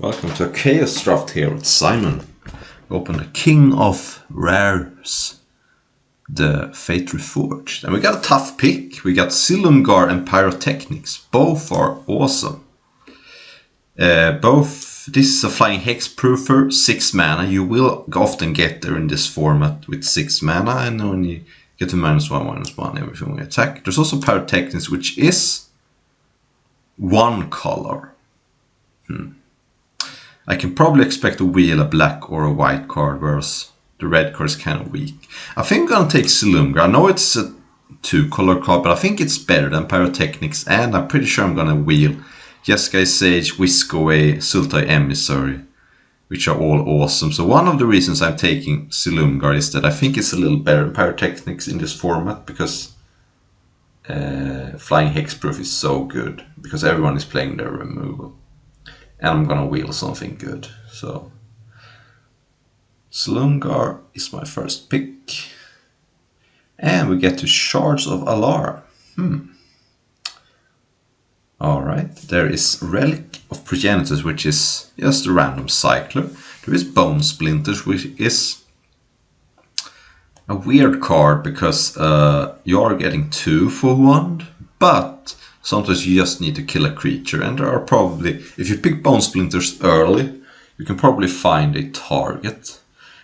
Welcome to a Chaos Draft here with Simon. We open the King of Rares, the Fate Reforged. And we got a tough pick. We got Silumgar and Pyrotechnics. Both are awesome. This is a Flying Hexproofer, 6 mana. You will often get there in this format with 6 mana, and when you get to -1/-1, everything will attack. There's also Pyrotechnics, which is 1 color. I can probably expect to wheel a black or a white card, whereas the red card is kind of weak. I think I'm going to take Silumgar. I know it's a 2-color card, but I think it's better than Pyrotechnics, and I'm pretty sure I'm going to wheel Jeskai Sage, Whisk Away, Sultai Emissary, which are all awesome. So one of the reasons I'm taking Silumgar is that I think it's a little better than Pyrotechnics in this format, because Flying Hexproof is so good, because everyone is playing their removal. And I'm gonna wheel something good. So Silumgar is my first pick. And we get to Shards of Alara. Alright, there is Relic of Progenitors, which is just a random cycler. There is Bone Splinters, which is a weird card because you are getting 2 for 1, but sometimes you just need to kill a creature, and there are probably, if you pick Bone Splinters early, you can probably find a target.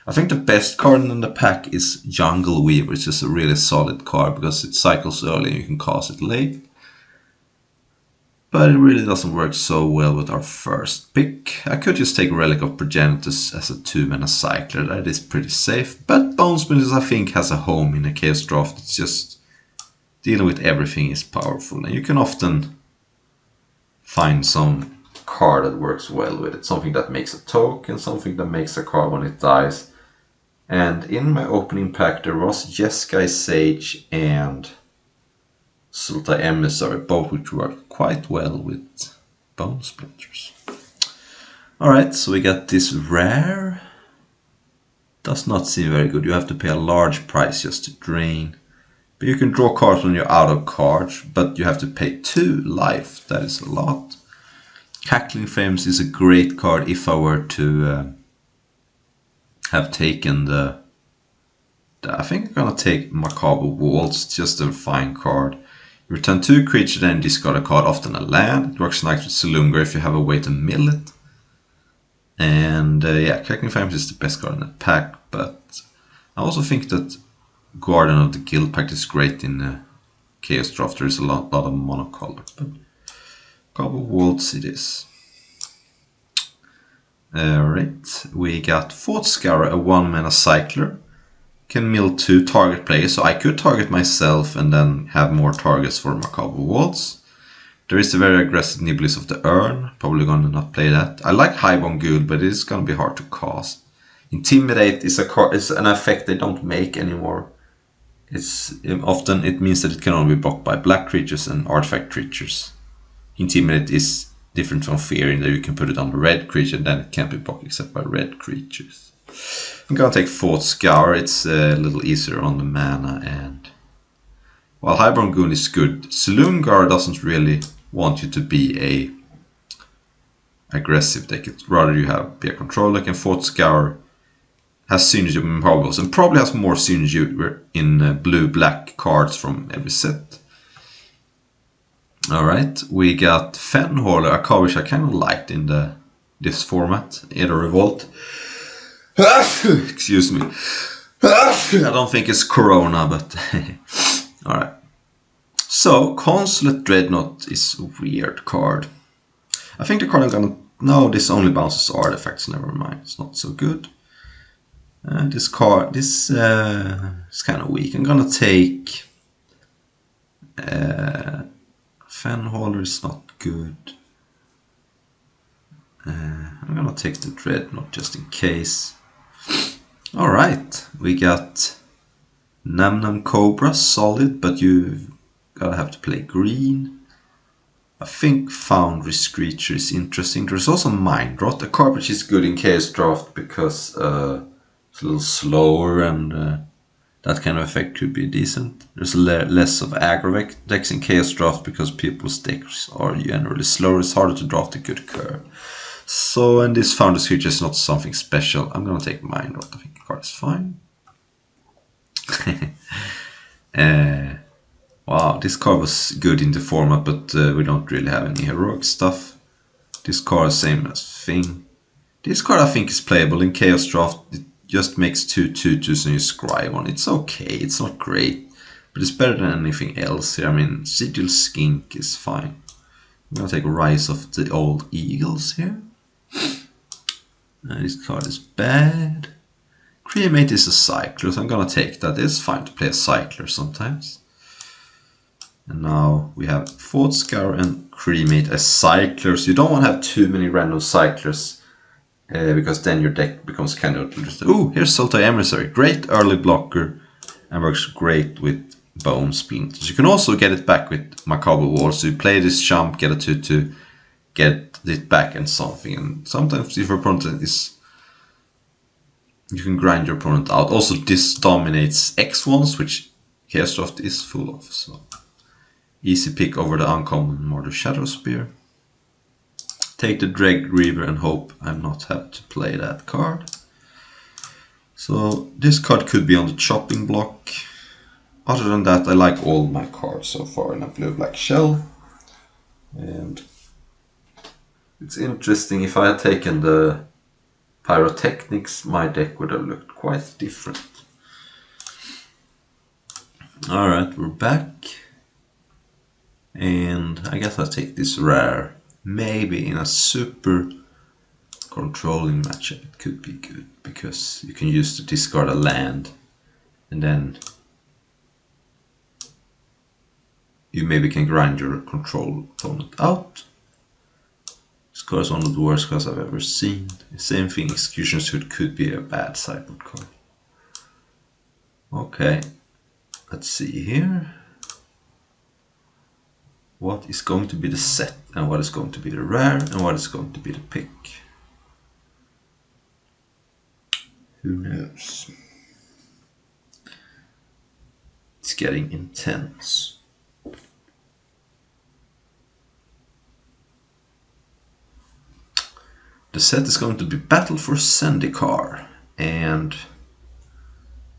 I think the best card in the pack is Jungle Weaver, which is a really solid card because it cycles early and you can cast it late. But it really doesn't work so well with our first pick. I could just take Relic of Progenitors as a 2-mana cycler, that is pretty safe. But Bone Splinters I think has a home in a Chaos Draft. It's just dealing with everything is powerful, and you can often find some card that works well with it. Something that makes a token, something that makes a card when it dies. And in my opening pack there was Jeskai Sage and Sultai Emissary, both which work quite well with Bone Splinters. Alright, so we got this rare. Does not seem very good. You have to pay a large price just to drain. But you can draw cards when you're out of cards, but you have to pay 2 life. That is a lot. Cackling Flames is a great card if I were to have taken I think I'm gonna take Macabre Waltz, just a fine card. You return 2 creatures, then discard a card, often a land. It works nice with Silumgar if you have a way to mill it. And yeah, Cackling Flames is the best card in the pack, but I also think that Guardian of the Guildpact is great in the Chaos Draft. There is a lot of monocolor, but Macabre Waltz it is. Alright, we got Fort Scourer, a 1-mana cycler. Can mill 2 target players, so I could target myself and then have more targets for Macabre Waltz. There is the very aggressive Niblis of the Urn, probably gonna not play that. I like Highborn Ghoul, but it's gonna be hard to cast. Intimidate is an effect they don't make anymore. It means that it can only be blocked by black creatures and artifact creatures. Intimidate is different from Fear in that you can put it on the red creature and then it can't be blocked except by red creatures. I'm gonna take Fort Scourer, it's a little easier on the mana, and while Highborn Ghoul is good, Silumgar doesn't really want you to be a aggressive deck. It's rather you be a control deck, and Fort Scourer has synergy with Macabre and probably has more synergy in blue-black cards from every set. Alright, we got Fenhauler, a card which I kind of liked in this format, Aether Revolt. Excuse me. I don't think it's Corona, but alright. So, Consulate Dreadnought is a weird card. I think the card I'm gonna... No, this only bounces artifacts, never mind. It's not so good. This card, this is kind of weak. I'm gonna take... Fenhauler is not good. I'm gonna take the Dreadnought just in case. Alright, we got Nam Cobra, solid, but you gotta have to play green. I think Foundry Screecher is interesting. There's also Mind Rot, a card which is good in Chaos Draft because it's a little slower, and that kind of effect could be decent. There's less of aggro decks in Chaos Draft because people's decks are generally slower. It's harder to draft a good curve. So, and this Founder's Creature is not something special. I'm gonna take Mind Rot. I think the card is fine. Wow, this card was good in the format, but we don't really have any heroic stuff. This card is same as Thing. This card I think is playable in Chaos Draft. It just makes 2/2/2s and you scry one. It's okay, it's not great, but it's better than anything else here. I mean, Sigil Skink is fine. I'm gonna take Rise of the Old Eagles here. This card is bad. Cremate is a cycler, so I'm gonna take that. It's fine to play a cycler sometimes. And now we have Thought Scour and Cremate as cyclers. You don't want to have too many random cyclers, because then your deck becomes kind of... Ooh, here's Sultai Emissary. Great early blocker and works great with Bone Splinters. You can also get it back with Macabre Wall. So you play this jump, get a 2/2, get it back and something. And sometimes if your opponent is... You can grind your opponent out. Also, this dominates X1s, which Chaos Draft is full of. So easy pick over the uncommon Mardu Shadow Spear. Take the Dread Reaver and hope I'm not have to play that card. So this card could be on the chopping block. Other than that, I like all my cards so far in a blue-black shell. And it's interesting, if I had taken the Pyrotechnics, my deck would have looked quite different. Alright, we're back. And I guess I'll take this rare. Maybe in a super controlling matchup it could be good, because you can use to discard a land and then you maybe can grind your control opponent out. This card is one of the worst cards I've ever seen. Same thing, Execution Suit could be a bad sideboard card. Okay, let's see here. What is going to be the set, and what is going to be the rare, and what is going to be the pick? Who knows? It's getting intense. The set is going to be Battle for Zendikar, and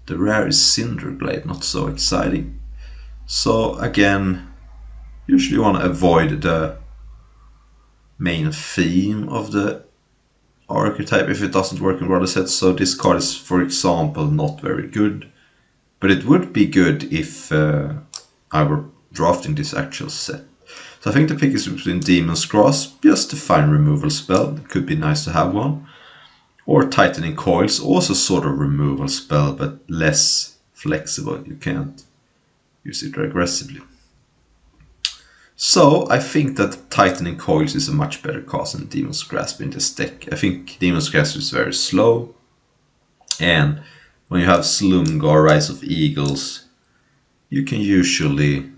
the rare is Cinderglade, not so exciting. So again, usually you want to avoid the main theme of the archetype if it doesn't work in other sets. So this card is, for example, not very good, but it would be good if I were drafting this actual set. So I think the pick is between Demon's Grasp, just a fine removal spell, it could be nice to have one, or Tightening Coils, also sort of removal spell, but less flexible. You can't use it aggressively. So I think that Tightening Coils is a much better card than Demon's Grasp in this deck. I think Demon's Grasp is very slow, and when you have Slumgar, Rise of Eagles, you can usually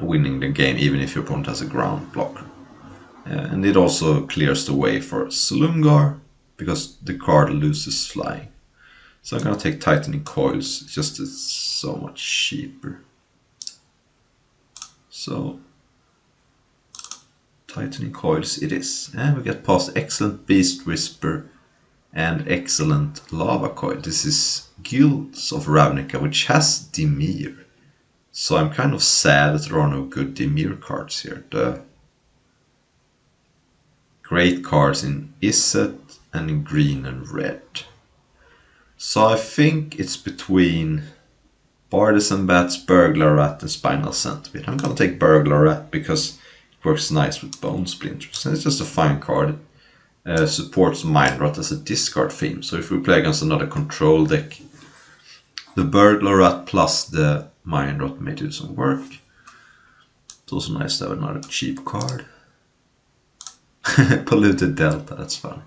winning the game even if your opponent has a ground blocker. And it also clears the way for Slumgar, because the card loses flying. So I'm gonna take Tightening Coils, it's just it's so much cheaper. So Tightening Coils it is. And we get past excellent Beast Whisper and excellent Lava Coil. This is Guilds of Ravnica, which has Dimir. So I'm kind of sad that there are no good Dimir cards here. The great cards in Izzet and in green and red. So I think it's between Bardisan Bats, Burglar Rat and Spinal Centipede. I'm gonna take Burglar Rat because it works nice with Bone Splinters. And it's just a fine card. Supports Mind Rot as a discard theme. So if we play against another control deck, the Burglar Rat plus the Mind Rot may do some work. It's also nice to have another cheap card. Polluted Delta, that's fun.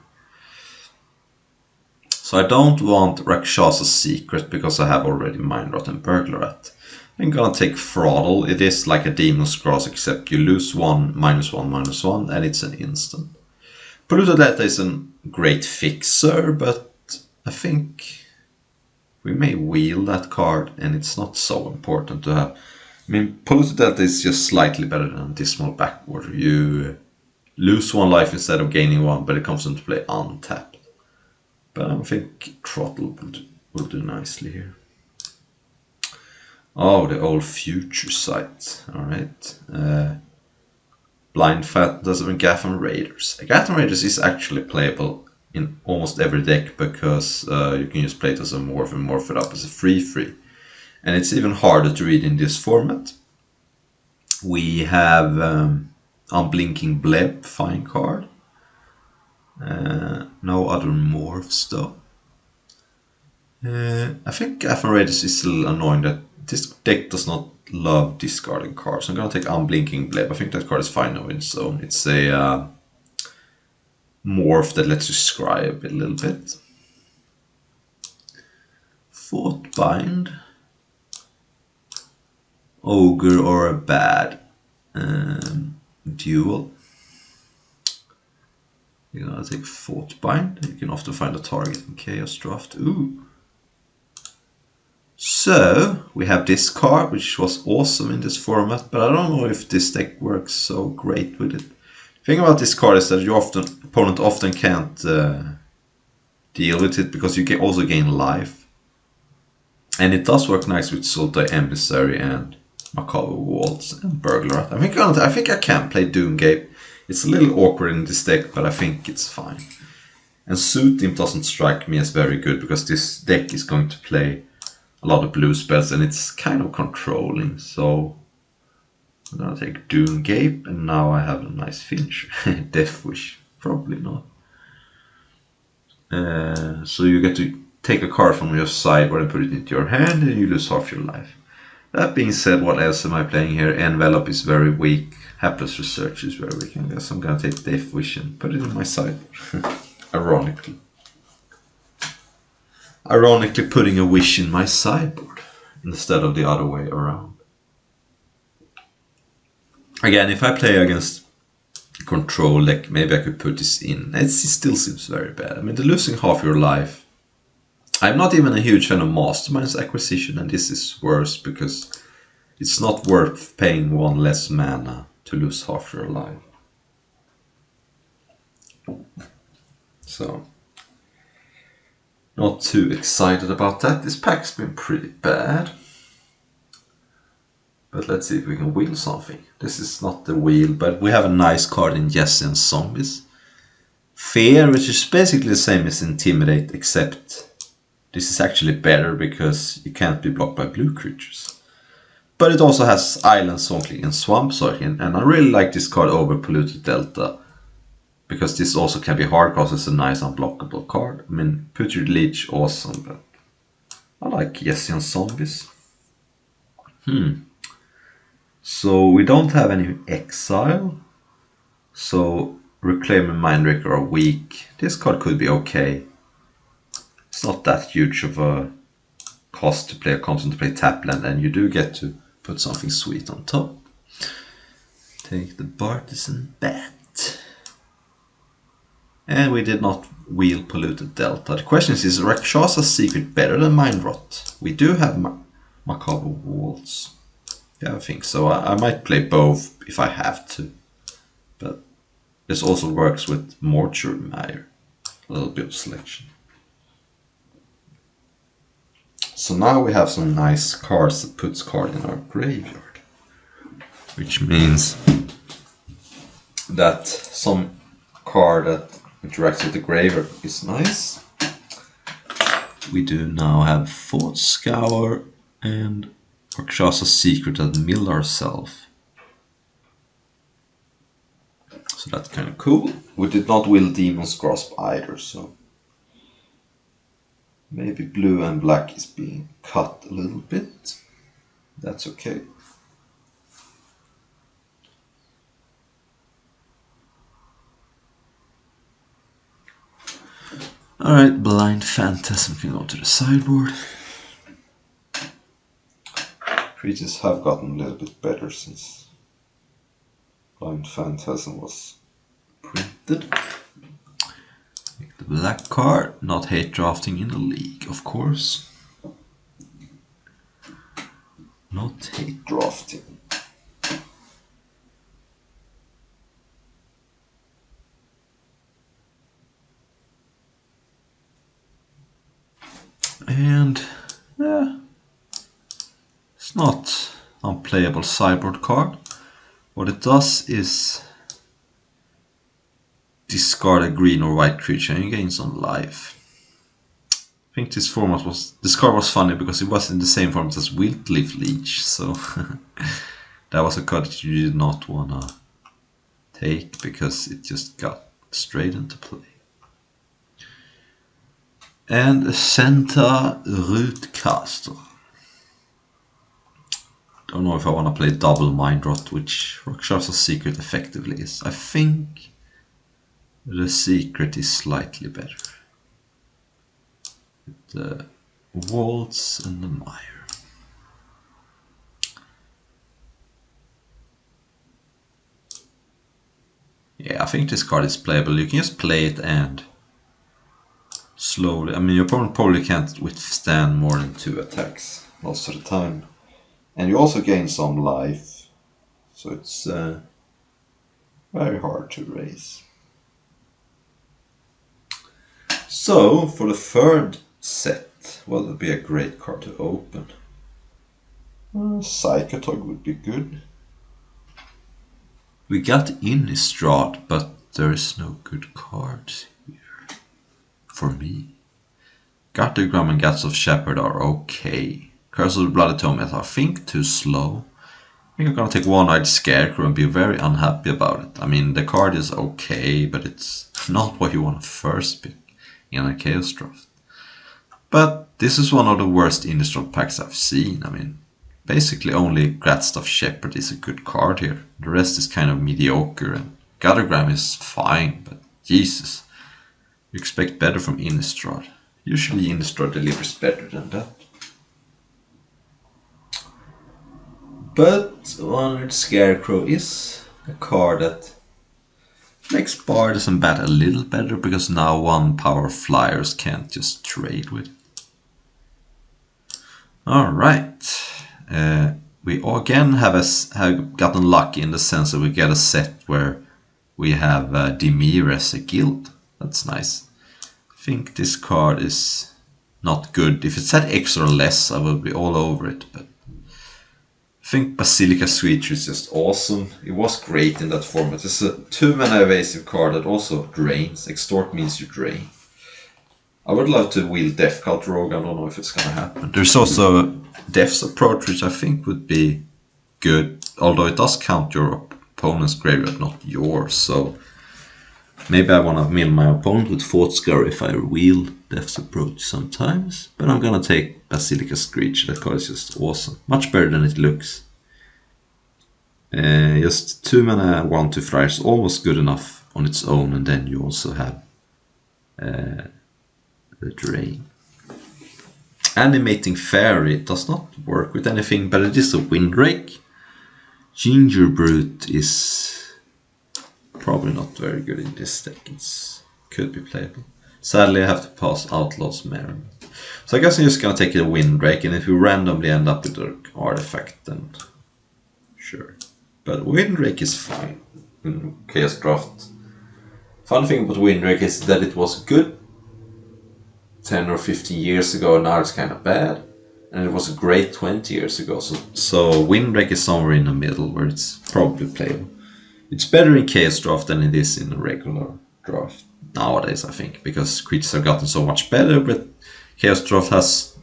So I don't want Rakshasa's Secret because I have already Mind Rot and Burglar Rat. I'm gonna take Throttle. It is like a Demon's Grasp, except you lose one, -1/-1, and it's an instant. Polluted Delta is a great fixer, but I think we may wheel that card, and it's not so important to have. I mean, Polluted Delta is just slightly better than Dismal Backwater. You lose 1 life instead of gaining 1, but it comes into play untapped. But I think Trottle will do nicely here. Oh, the old Future Sight. Alright. Blind Phantasm and Gatham Raiders. Gatham Raiders is actually playable in almost every deck because you can just play it as a morph and morph it up as a free. And it's even harder to read in this format. We have Unblinking Bleb, fine card. No other morphs though. I think Gatham Raiders is a little annoying that this deck does not love discarding cards. I'm gonna take Unblinking Bleb. I think that card is fine now in its own. It's a morph that lets you scribe a little bit. Thoughtbind. Ogre or a bad duel. You're gonna take Thoughtbind. You can often find a target in Chaos Draft. Ooh. So, we have this card, which was awesome in this format, but I don't know if this deck works so great with it. The thing about this card is that your opponent often can't deal with it because you can also gain life. And it does work nice with Sultai Emissary and Macabre Waltz and Burglar. I think I can play Doomgape. It's a little awkward in this deck, but I think it's fine. And Suit Imp doesn't strike me as very good because this deck is going to play a lot of blue spells and it's kind of controlling. So I'm gonna take Doomgape and now I have a nice finisher. Death Wish, probably not. So you get to take a card from your sideboard and put it into your hand and you lose half your life. That being said, what else am I playing here? Envelope is very weak. Hapless Research is very weak. I guess I'm gonna take Death Wish and put it in my sideboard. Ironically. Ironically putting a wish in my sideboard instead of the other way around. Again, if I play against control deck, maybe I could put this in. It still seems very bad. I mean, the losing half your life. I'm not even a huge fan of Mastermind's Acquisition, and this is worse because it's not worth paying 1 less mana to lose half your life. So, not too excited about that. This pack's been pretty bad. But let's see if we can wheel something. This is not the wheel, but we have a nice card in Yessian Zombies. Fear, which is basically the same as Intimidate, except this is actually better because you can't be blocked by blue creatures. But it also has Island Songling and Swamp Circling, and I really like this card over Polluted Delta. Because this also can be hard because it's a nice unblockable card. I mean, Putrid Leech, awesome, but I like Yessian Zombies. So we don't have any exile. So Reclaim and Mindbreaker are weak. This card could be okay. It's not that huge of a cost to play a constant to play Tapland, and you do get to put something sweet on top. Take the Bartisan Bat. And we did not wheel Polluted Delta. The question is Rakshasa Secret better than Mind Rot? We do have Macabre Waltz. Yeah, I think so. I might play both if I have to. But this also works with Mortuary Mire. A little bit of selection. So now we have some nice cards that puts card in our graveyard. Which means that some card that interacts with the graveyard is nice. We do now have Thought Scour and Rakshasa Secret that mill ourselves. So that's kind of cool. We did not wheel Demon's Grasp either, so maybe blue and black is being cut a little bit. That's okay. Alright, Blind Phantasm can go to the sideboard. Creatures have gotten a little bit better since Blind Phantasm was printed. Take the black card, not hate drafting in the league, of course. Not hate drafting. playable sideboard card. What it does is discard a green or white creature and you gain some life. I think this card was funny because it was in the same format as Wiltleaf Leech, so that was a card that you did not wanna take because it just got straight into play. And a Senta Rootcaster. Don't know if I want to play double Mind Rot, which Rakshasa Secret effectively is. I think the Secret is slightly better. The Waltz and the Mire. Yeah, I think this card is playable. You can just play it and slowly. I mean, your opponent probably can't withstand more than 2 attacks most of the time. And you also gain some life. So it's very hard to raise. So, for the third set, well, would be a great card to open. Psychotog would be good. We got Innistrad, but there is no good cards here. For me. Gardegram and Guts of Shepherd are okay. Curse of the Bloody Tome is, I think, too slow. I think I'm gonna take One-Eyed Scarecrow and be very unhappy about it. I mean, the card is okay, but it's not what you want to first pick in a Chaos Draft. But this is one of the worst Innistrad packs I've seen. I mean, basically only Gratstaff Shepherd is a good card here. The rest is kind of mediocre, and Guttergram is fine, but Jesus, you expect better from Innistrad. Usually Innistrad delivers better than that. But One-Eyed Scarecrow is a card that makes Bardas and Bat a little better because now 1-power flyers can't just trade with it. Alright. We again have gotten lucky in the sense that we get a set where we have Dimir as a guild. That's nice. I think this card is not good. If it said X or less, I would be all over it, but I think Basilica Screecher is just awesome. It was great in that format. It's a 2-mana evasive card that also drains. Extort means you drain. I would love to wield Death Cult Rogue. I don't know if it's gonna happen. There's also Death's Approach, which I think would be good, although it does count your opponent's graveyard, not yours. So maybe I want to mill my opponent with Thoughtscour if I wield Death's Approach sometimes. But I'm gonna take Basilica Screech. That card is just awesome. Much better than it looks. Just 2-mana 1/2 flyer is almost good enough on its own, and then you also have the drain. Animating Fairy does not work with anything, but it is a Windrake. Ginger Brute is probably not very good in this deck. It could be playable. Sadly, I have to pass Outlaw's Merriment. So I guess I'm just gonna take a Windrake, and if we randomly end up with an artifact, then sure. But Windrake is fine in Chaos Draft. Fun thing about Windrake is that it was good 10 or 15 years ago, and now it's kind of bad. And it was great 20 years ago. So Windrake is somewhere in the middle where it's probably playable. It's better in Chaos Draft than it is in a regular draft nowadays, I think, because creatures have gotten so much better, but Chaos Draft has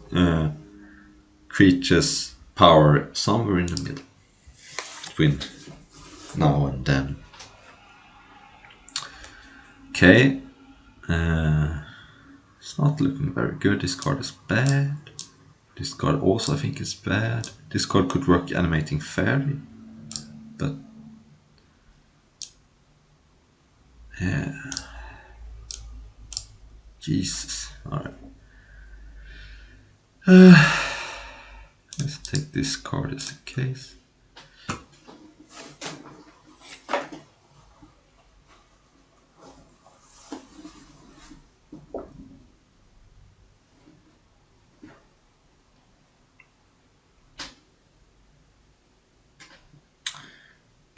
creatures power somewhere in the middle between now and then. Okay. It's not looking very good. This card is bad. This card also I think is bad. This card could work Animating Fairy, but yeah. Jesus. Alright. Let's take this card as a case.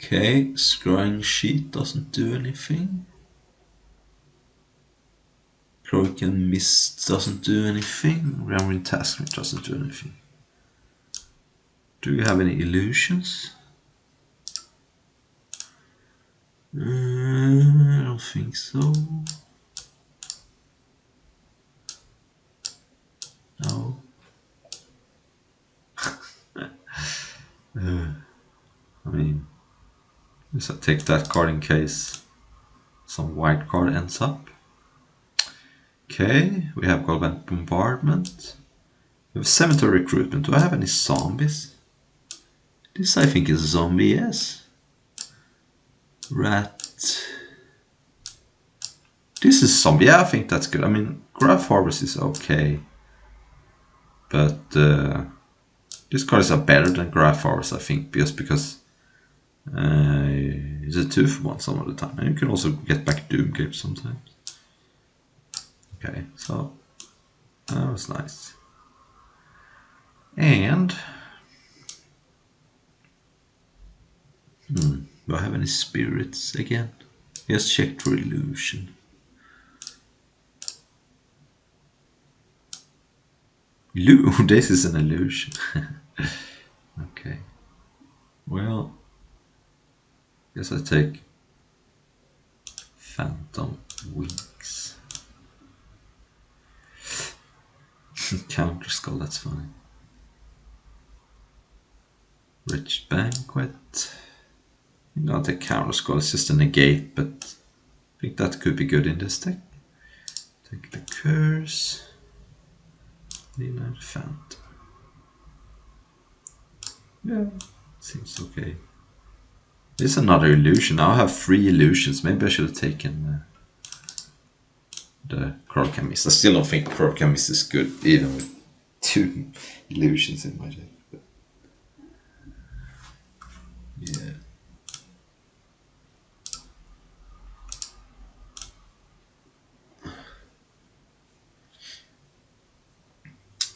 Okay, Scrying Sheet doesn't do anything. Krogan Mist doesn't do anything. Ramming Taskmaster doesn't do anything. Do you have any illusions? I don't think so. No. I mean, let's take that card in case some white card ends up. Okay, we have Galvanic Bombardment. We have Cemetery Recruitment. Do I have any zombies? This I think is a zombie, yes. Rat. This is zombie, yeah, I think that's good. I mean, Graph Harvest is okay. But this card is better than Graph Harvest, I think, just because it's a 2-for-1 some of the time. And you can also get back Doomgate sometimes. Okay, so that was nice. And do I have any spirits again? Yes, check for illusion. This is an illusion. Okay. Well, guess I take Phantom Wings. Counter Skull, that's funny. Rich Banquet. Not a Counter Skull, it's just a negate, but I think that could be good in this deck. Take the Curse. Leonard Phantom. Yeah, seems okay. There's another illusion. Now I have 3 illusions. Maybe I should have taken the Krokamis. I still don't think Krokamis is good, even with 2 illusions in my deck. But yeah.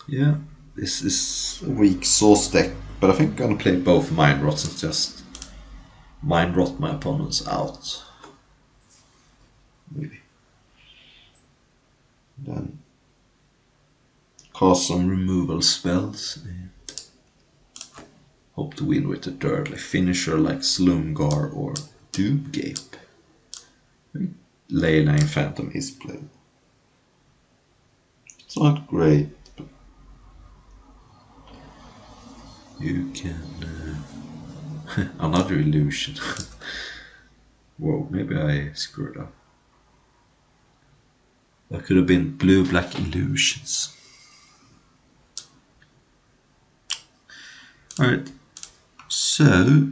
Yeah, this is a weak source deck, but I think I'm gonna play both Mind Rots and just Mind Rot my opponents out. Maybe. Then cast some removal spells and hope to win with a dirtly finisher like Slumgar or Doomgape. Leyline Phantom is played. It's not great. You can another illusion. Whoa, maybe I screwed up. That could have been blue-black illusions. Alright, so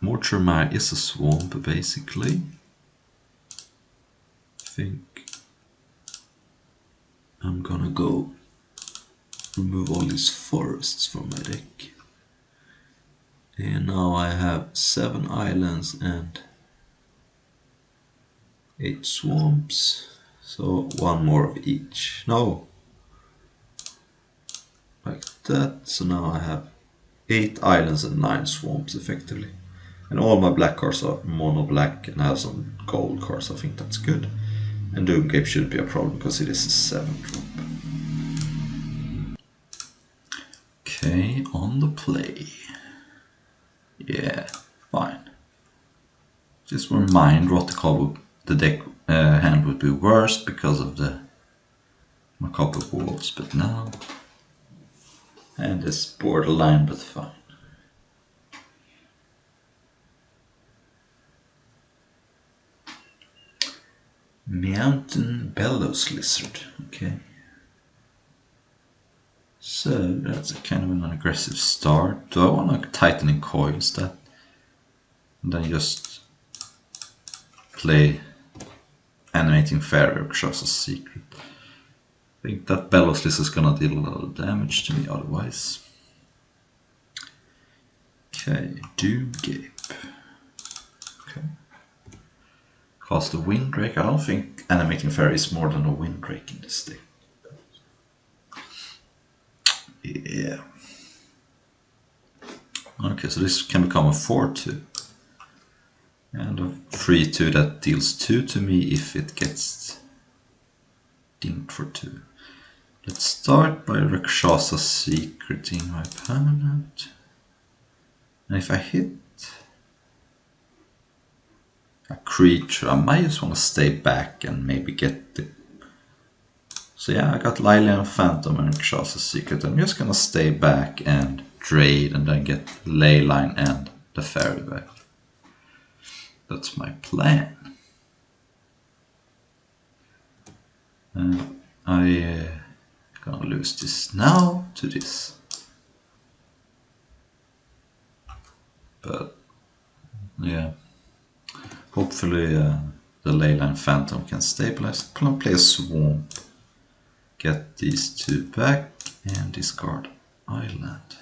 Mortuary Mire is a swamp basically. I think I'm gonna go remove all these forests from my deck. And now I have 7 islands and 8 swamps. So 1 more of each. No. Like that. So now I have 8 islands and 9 swamps effectively. And all my black cards are mono black and I have some gold cards. I think that's good. And Doomgape shouldn't be a problem because it is a 7-drop. Okay, on the play. Yeah, fine. Just were Mind Rot the deck hand would be worse because of the Macabre Wolves, but now hand is borderline but fine. Mountain Bellows Lizard, okay. So that's a kind of an aggressive start. Do I want to Tightening Coil instead? And then just play Animating Fairy or Xhorsa's Secret. I think that Bellows Lizard is gonna deal a lot of damage to me otherwise. Okay, Doomgape. Okay. Cast a Windrake. I don't think Animating Fairy is more than a Windrake in this deck. Yeah. Okay, so this can become a 4-2. And a 3-2 that deals 2 to me if it gets dinged for 2. Let's start by Rakshasa secreting my opponent. And if I hit a creature, I might just want to stay back and maybe get the... So yeah, I got Leyline Phantom and Rakshasa Secret. I'm just gonna stay back and trade and then get Leyline and the fairy back. That's my plan. I gonna lose this now to this. But yeah, hopefully the Leyline Phantom can stabilize. Play a Swamp, get these two back, and discard Island.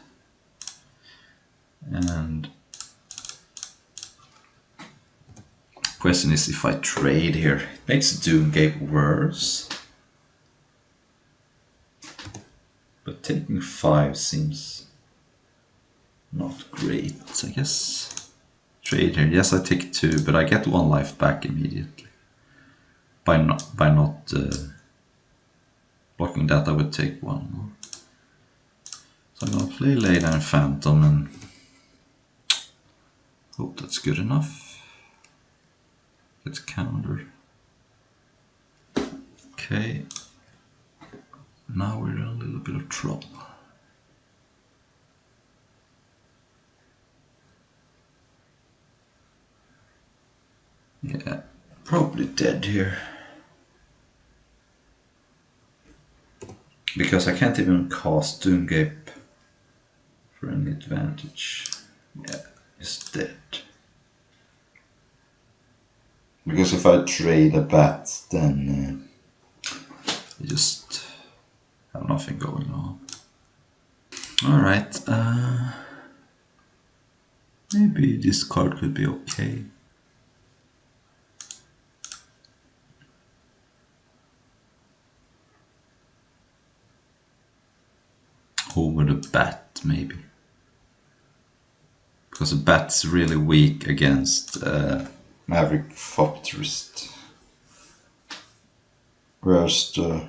And question is if I trade here. It makes Doomgate worse. But taking 5 seems not great, I guess. Trade here. Yes, I take 2, but I get 1 life back immediately. By not blocking that, I would take 1 more. So I'm gonna play Leyline Phantom and hope that's good enough. Let's counter. Okay. Now we're in a little bit of trouble. Yeah, probably dead here. Because I can't even cast Doomgate for any advantage. Yeah, it's dead. Because if I trade a bat, then you just have nothing going on. Alright, maybe this card could be okay. Over the bat, maybe. Because the bat's really weak against Maverick Thopterist. Whereas the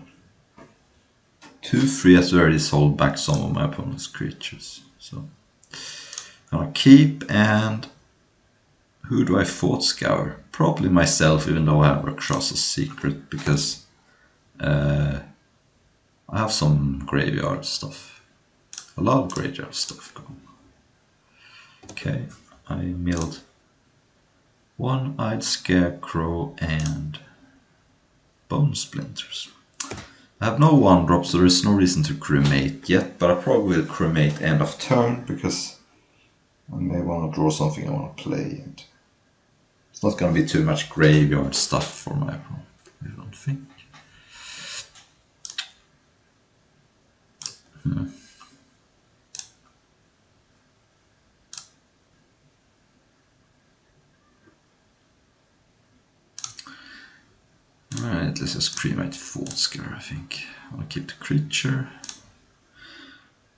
2/3 has already sold back some of my opponent's creatures. So I'm gonna keep, and who do I Thought Scour? Probably myself, even though I have Rakshasa Secret, because I have some graveyard stuff. A lot of graveyard stuff going on. Okay, I milled One-Eyed Scarecrow and Bone Splinters. I have no 1-drop, so there's no reason to cremate yet, but I probably will cremate end of turn because I may want to draw something I want to play, and it's not going to be too much graveyard stuff for my opponent, I don't think. Alright, let's just cremate Thought Scour, I think. I want to keep the creature.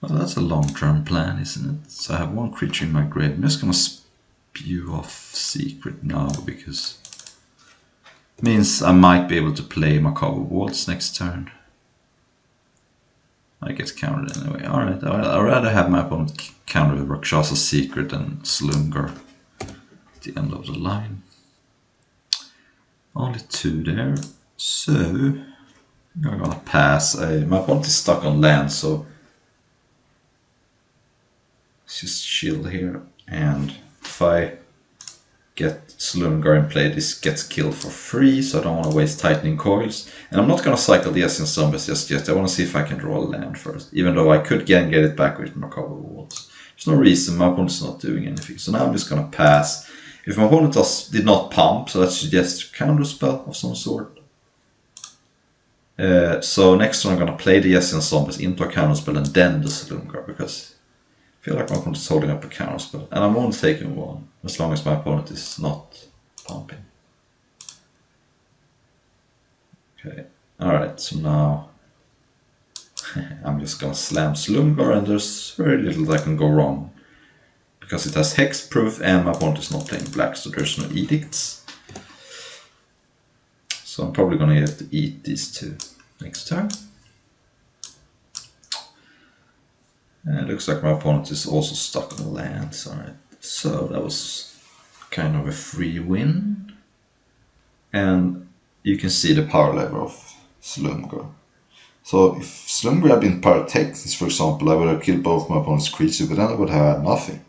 Well, that's a long-term plan, isn't it? So I have 1 creature in my grave. I'm just gonna spew off Secret now, because it means I might be able to play Macabre Waltz next turn. I get countered anyway. Alright, I'd rather have my opponent counter with Rakshasa Secret and Slumgar at the end of the line. Only 2 there, so I'm gonna pass. My opponent is stuck on land, so let's just chill here. And if I get Slumgar in play, this gets killed for free, so I don't want to waste Tightening Coils. And I'm not gonna cycle the Essence Zombies just yet. I want to see if I can draw a land first, even though I could get it back with Macabre Waltz. There's no reason, my opponent's not doing anything, so now I'm just gonna pass. If my opponent did not pump, so that suggests a counterspell of some sort. So next turn I'm going to play the Essence Zombies into a counterspell and then the Slumgar, because I feel like my opponent is holding up a counterspell. And I'm only taking 1, as long as my opponent is not pumping. Okay, alright, so now I'm just going to slam Slumgar, and there's very little that can go wrong. Because it has hexproof and my opponent is not playing black, so there's no edicts. So I'm probably gonna have to eat these 2 next turn. And it looks like my opponent is also stuck on the lands. Alright, So that was kind of a free win. And you can see the power level of Slumgor. So if Slumgor had been Pyrotechnics, for example, I would have killed both my opponent's creatures, but then I would have had nothing.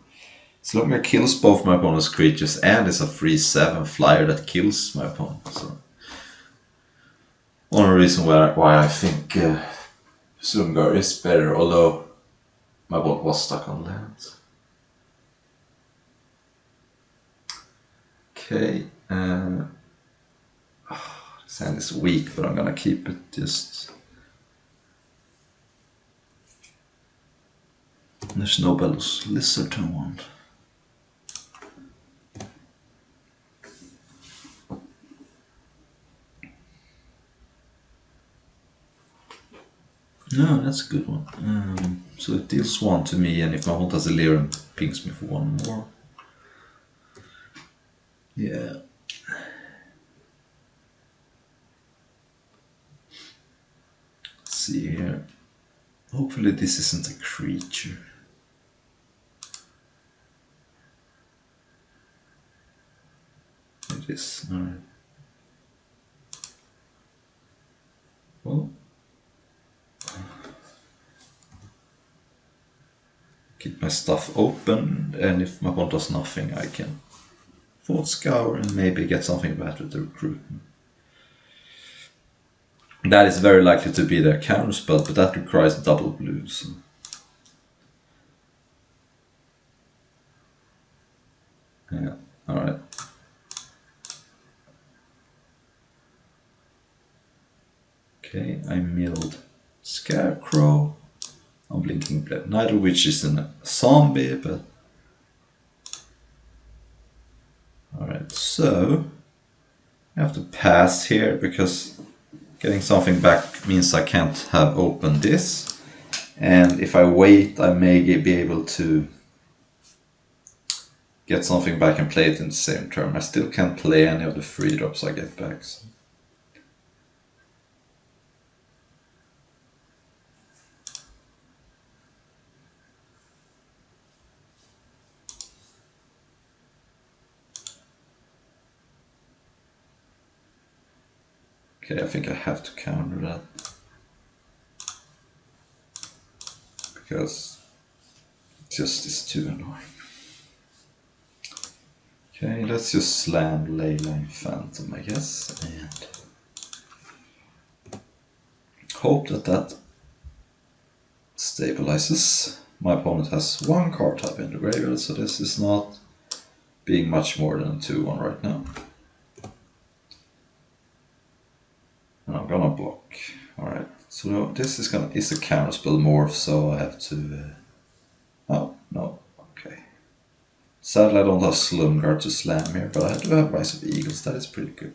Slumgor kills both my opponent's creatures and is a free 7 flyer that kills my opponent. So one reason why I think Slumgor is better, although my board was stuck on land. Okay, this hand is weak, but I'm gonna keep it just. There's no Bellows Lizard turn 1. No, that's a good one. So it deals 1 to me, and if my opponent has a Lyrium, pings me for 1 more. Yeah. Let's see here. Hopefully this isn't a creature. It is. Alright. Well. Keep my stuff open, and if my opponent does nothing, I can Thought Scour and maybe get something bad with the recruitment. That is very likely to be their counter spell, but that requires double blue. So. Yeah, alright. Okay, I milled Scarecrow. I'm blinking Blade. Neither which is a zombie, but. Alright, so. I have to pass here because getting something back means I can't have opened this. And if I wait, I may be able to get something back and play it in the same turn. I still can't play any of the free drops I get back. So. Okay, I think I have to counter that. Because it just is too annoying. Okay, let's just slam Leyline Phantom, I guess, and hope that stabilizes. My opponent has 1 card type in the graveyard, so this is not being much more than a 2-1 right now. And I'm gonna block. Alright, so this is a counterspell morph, so I have to. Oh, no, okay. Sadly, I don't have Slumguard to slam here, but I do have Rise of Eagles, that is pretty good.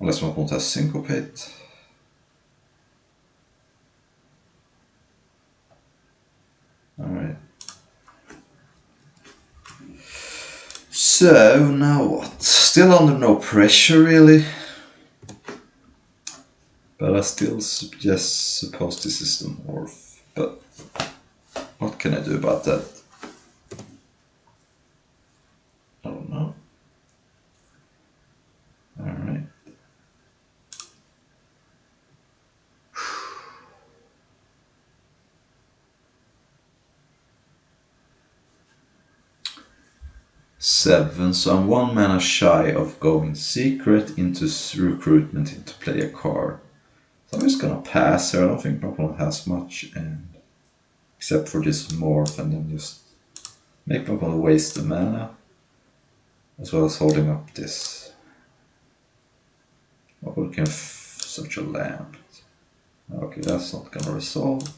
Unless my opponent has Syncopate. Alright. So, now what? Still under no pressure, really. But I still suppose this is the morph. But what can I do about that? I don't know. Alright. Seven, so I'm 1 mana shy of going secret into recruitment into play a card. So I'm just gonna pass here. I don't think my opponent has much, and except for this morph, and then just make my opponent waste the mana, as well as holding up this. My opponent can search a land. Okay, that's not gonna resolve.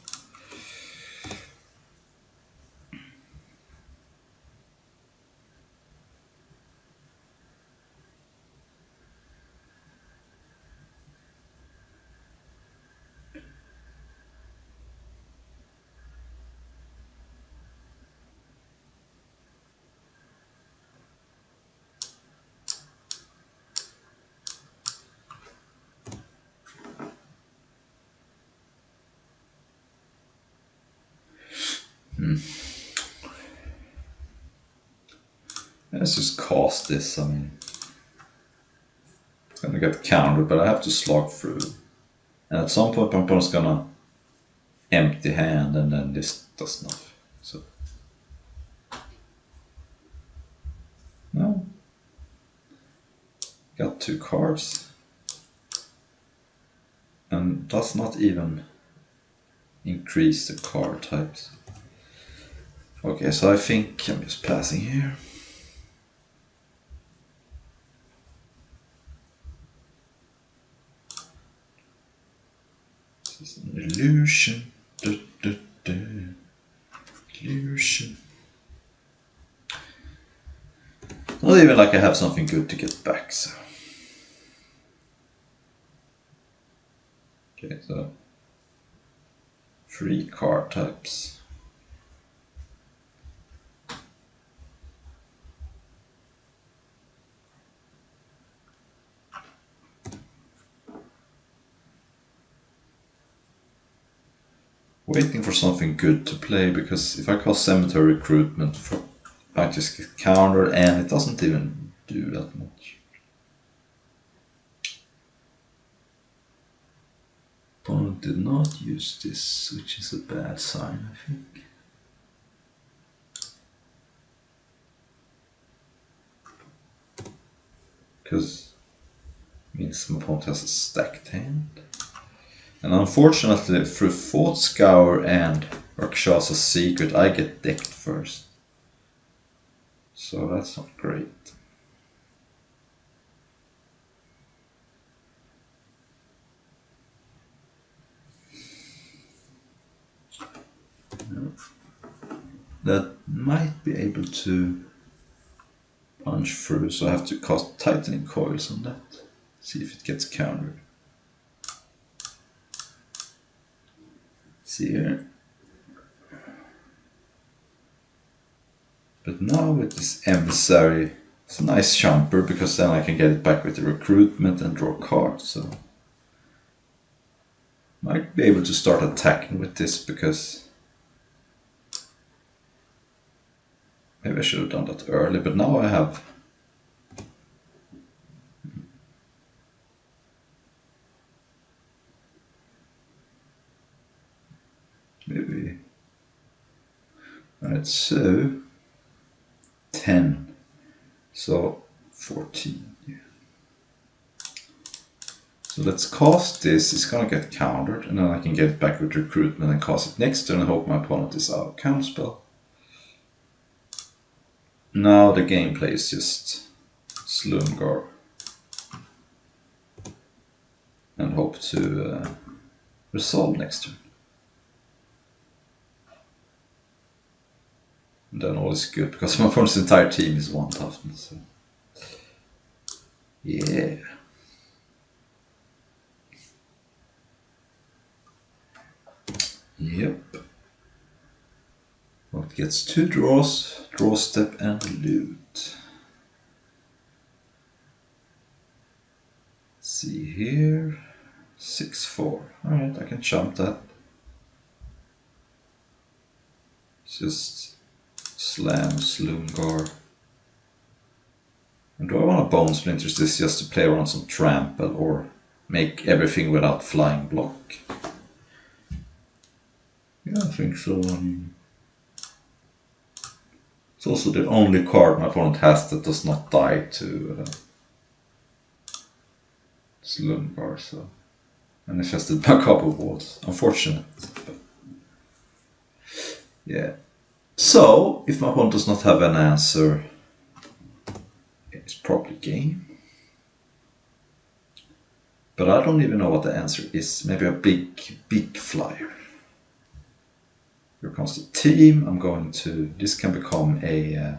Let's just cast this. I mean, it's gonna get countered, but I have to slog through. And at some point, my opponent's gonna empty hand, and then this does nothing. So, no. Got 2 cards. And does not even increase the card types. Okay, so I think I'm just passing here. This is an illusion. Illusion. Not even like I have something good to get back, so. Okay, so 3 card types. Waiting for something good to play, because if I call Cemetery Recruitment, I just get countered and it doesn't even do that much. Opponent did not use this, which is a bad sign, I think. Because it means my opponent has a stacked hand. And unfortunately, through Thought Scour and Rakshasa's Secret, I get decked first. So that's not great. That might be able to punch through, so I have to cast Tightening Coils on that. See if it gets countered. See here. But now with this Emissary, it's a nice jumper, because then I can get it back with the Recruitment and draw cards. So might be able to start attacking with this, because maybe I should have done that early, but now I have maybe. Alright, so 10, so 14. Yeah. So let's cast this. It's gonna get countered, and then I can get it back with Recruitment and cast it next turn and hope my opponent is out of counterspell. Now the gameplay is just Slumgar and hope to resolve next turn. And then all is good, because my opponent's entire team is 1000. So. Yeah. Yep. Well, it gets 2 draws, draw step and loot. Let's see here. 6-4. Alright, I can jump that. Just slam Slumgar. And do I want to Bone Splinters this just to play around some trample, or make everything without flying block? Yeah, I think so. It's also the only card my opponent has that does not die to Slumgar, so manifested by Copper Walls. Unfortunate, but yeah. So, if my opponent does not have an answer, it's probably game. But I don't even know what the answer is. Maybe a big flyer. Here comes the team. I'm going to... This can become a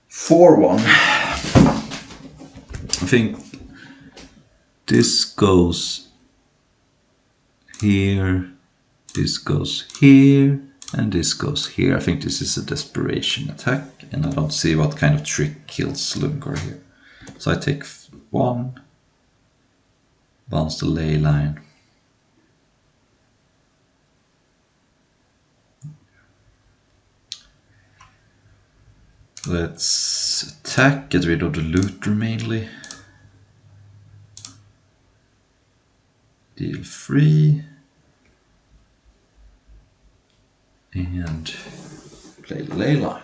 4-1. I think this goes here, this goes here, and this goes here. I think this is a desperation attack, and I don't see what kind of trick kills Slumgar here. So I take 1, bounce the ley line. Let's attack, get rid of the looter mainly. Deal 3. And play Leyline.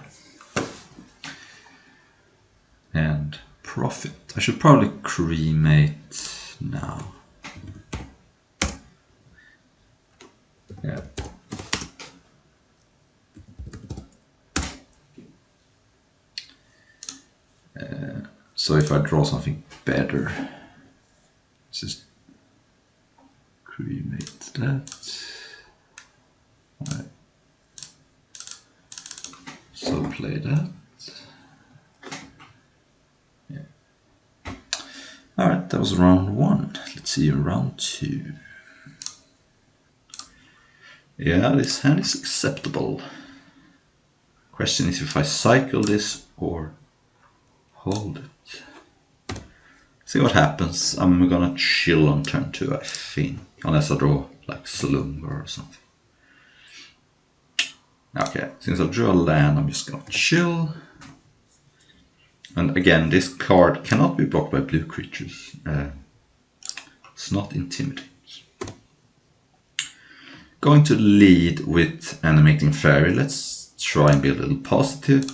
And profit. I should probably cremate now. Yeah. So if I draw something better, just cremate that. Right. So play that. Yeah. Alright, that was round 1. Let's see round 2. Yeah, this hand is acceptable. Question is if I cycle this or hold it. See what happens. I'm gonna chill on turn 2, I think. Unless I draw like Slumber or something. Okay, since I drew a land, I'm just gonna chill. And again, this card cannot be blocked by blue creatures. It's not intimidating. Going to lead with Animating Fairy. Let's try and be a little positive.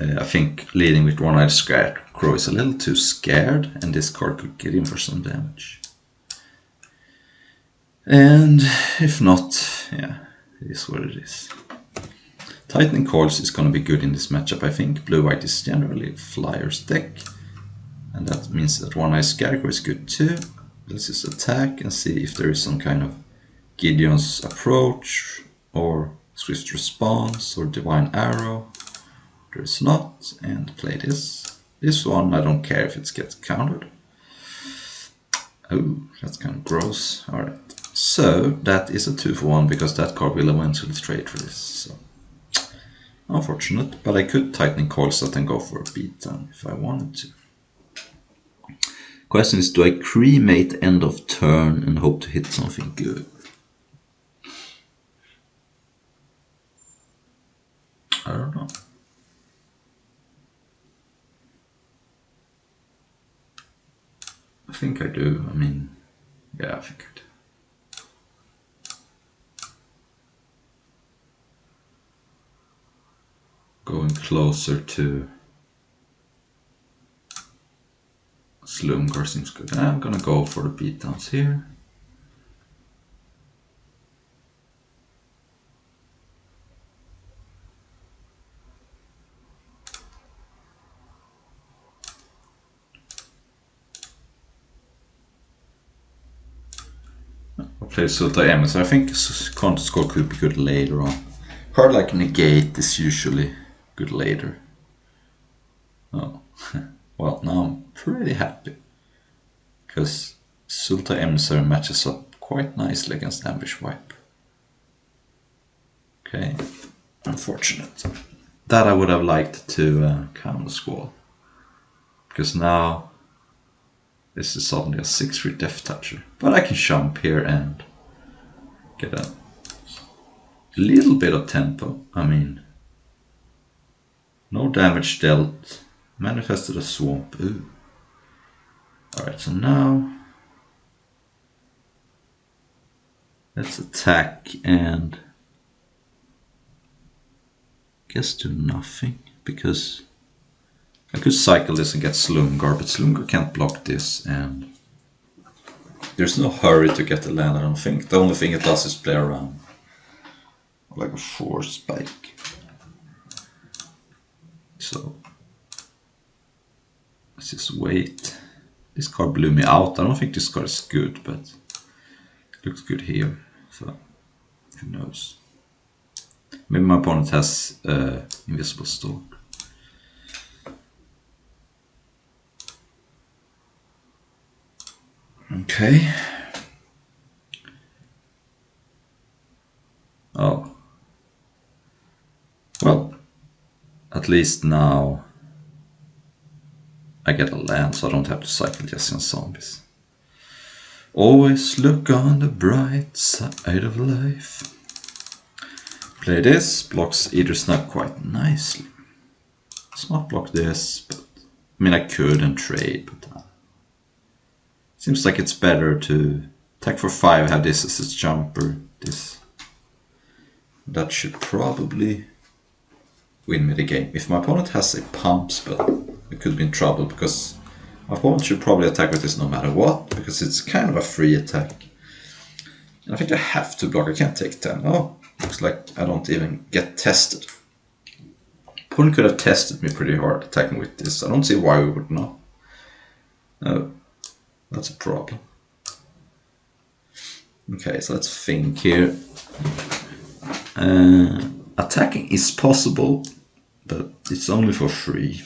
I think leading with One-Eyed Scarecrow is a little too scared, and this card could get in for some damage. And if not, yeah, it is what it is. Tightening Coils is going to be good in this matchup, I think. Blue-White is generally Flyer's deck, and that means that One-Eyed Scarecrow is good too. Let's just attack and see if there is some kind of Gideon's Approach, or Swift Response, or Divine Arrow. There is not, and play this. This one, I don't care if it gets countered. Oh, that's kind of gross. Alright, so that is a 2-for-1 because that card will eventually trade for this. So unfortunate, but I could Tightening Coils that and go for a beatdown if I wanted to. Question is, do I cremate end of turn and hope to hit something good? I don't know. I think I do. I mean, yeah, I think I do. Going closer to Slumgar seems good. I'm gonna go for the beatdowns here. I'll play Sultai Emissary. I think Counter Score could be good later on. Card like Negate is usually good later. Oh, well, now I'm pretty happy. Because Sultai Emissary matches up quite nicely against Ambush Wipe. Okay, unfortunate. That I would have liked to Counter Squall. Because now this is suddenly a 6-3 Death Toucher. But I can jump here and get a little bit of tempo. I mean, no damage dealt. Manifested a Swamp. Ooh. Alright, so now let's attack and guess do nothing, because I could cycle this and get Slumgar, but Slumgar can't block this, and there's no hurry to get the land, I don't think. The only thing it does is play around like a Force Spike. So let's just wait. This card blew me out. I don't think this card is good, but it looks good here, so who knows. Maybe my opponent has Invisible Stork. Okay. Oh. Well, at least now I get a land, so I don't have to cycle Jesse and Zombies. Always look on the bright side of life. Play this, blocks Eater Snap quite nicely. Smart block this, but I mean I could and trade, but seems like it's better to attack for 5, have this as a jumper, this. That should probably win me the game. If my opponent has a pump spell, I could be in trouble because my opponent should probably attack with this no matter what, because it's kind of a free attack. And I think I have to block, I can't take 10. Oh, looks like I don't even get tested. Opponent could have tested me pretty hard attacking with this. I don't see why we would not. No, that's a problem. Okay, so let's think here. Attacking is possible, but it's only for free.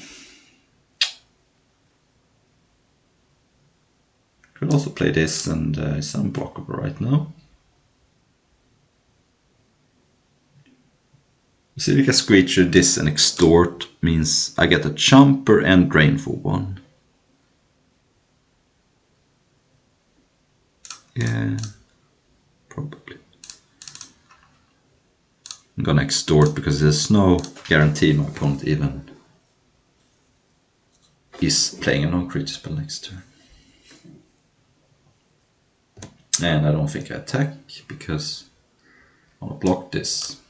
Could also play this and it's unblockable right now. Basilica Screecher, this and Extort means I get a jumper and drain for 1. Yeah, probably. I'm gonna Extort because there's no guarantee my opponent even is playing a non-creature spell next turn. And I don't think I attack because I want to block this.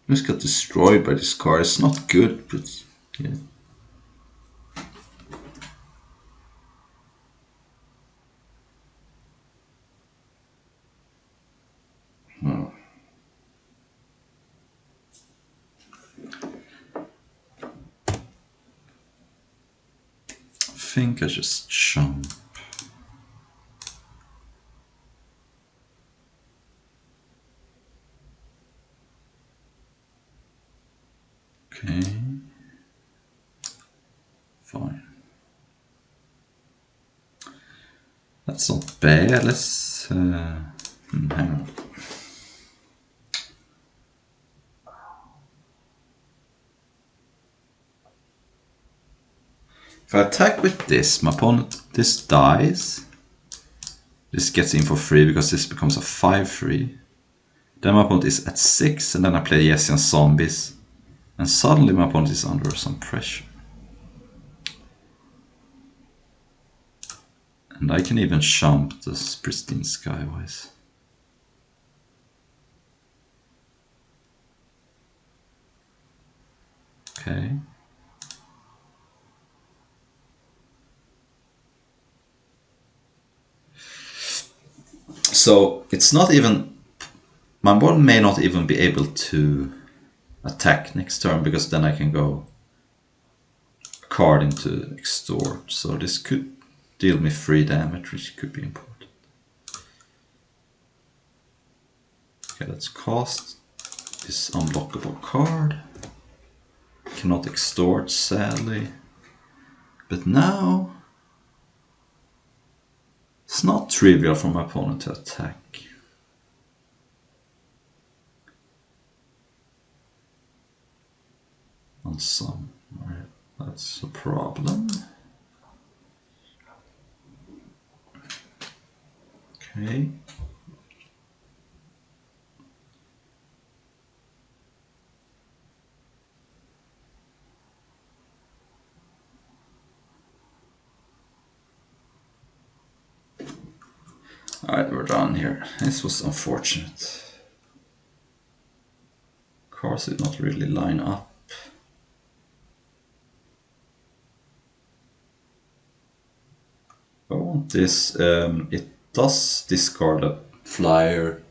Just got destroyed by this card. It's not good, but yeah. Oh. I think I just jump. Okay, fine. That's not bad. Let's hang on. If I attack with this, my opponent, this dies. This gets in for free because this becomes a 5/3. Then my opponent is at 6, and then I play Yessian Zombies. And suddenly my opponent is under some pressure. And I can even jump this Pristine Skywise. Okay. So it's not even, my opponent may not even be able to attack next turn because then I can go a card into Extort. So this could deal me 3 damage, which could be important. Okay, let's cast this unblockable card. Cannot Extort, sadly. But now it's not trivial for my opponent to attack. On some, alright, that's a problem. Okay. Alright, we're done here. This was unfortunate. Cards did not really line up. I want this. It does discard a flyer.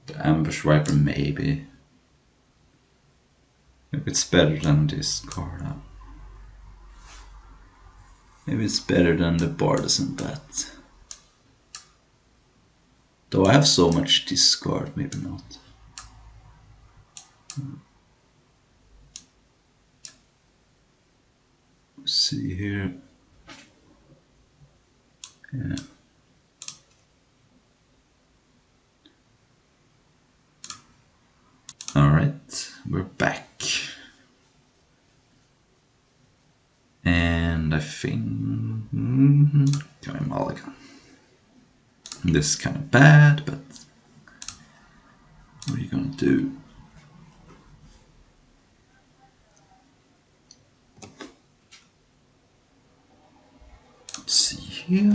The Ambush Viper, maybe. Maybe it's better than this card. Maybe it's better than the Bardisan Bat. Though I have so much discard, maybe not. Let's see here. Yeah. Alright, we're back. And I think... Okay, mulligan. This is kind of bad, but what are you gonna do? Let's see here.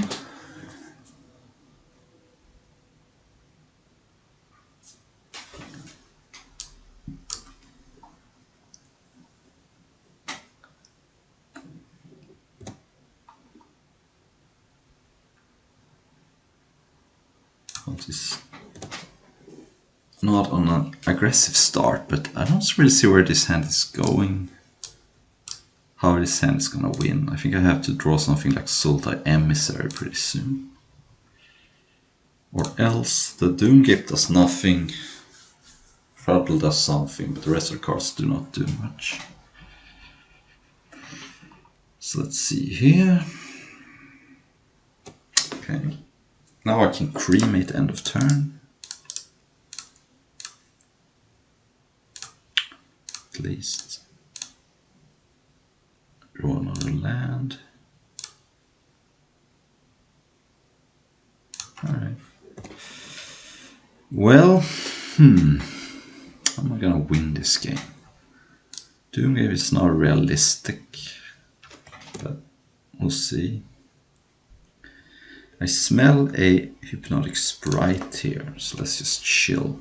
Is not on an aggressive start, but I don't really see where this hand is going. How this hand is gonna win. I think I have to draw something like Sultai Emissary pretty soon. Or else the Doomgate does nothing. Trouble does something, but the rest of the cards do not do much. So let's see here. Okay. Now I can cremate end of turn. At least. Draw another land. Alright. Well, how am I gonna win this game? Doomgate is not realistic, but we'll see. I smell a Hypnotic Sprite here, so let's just chill.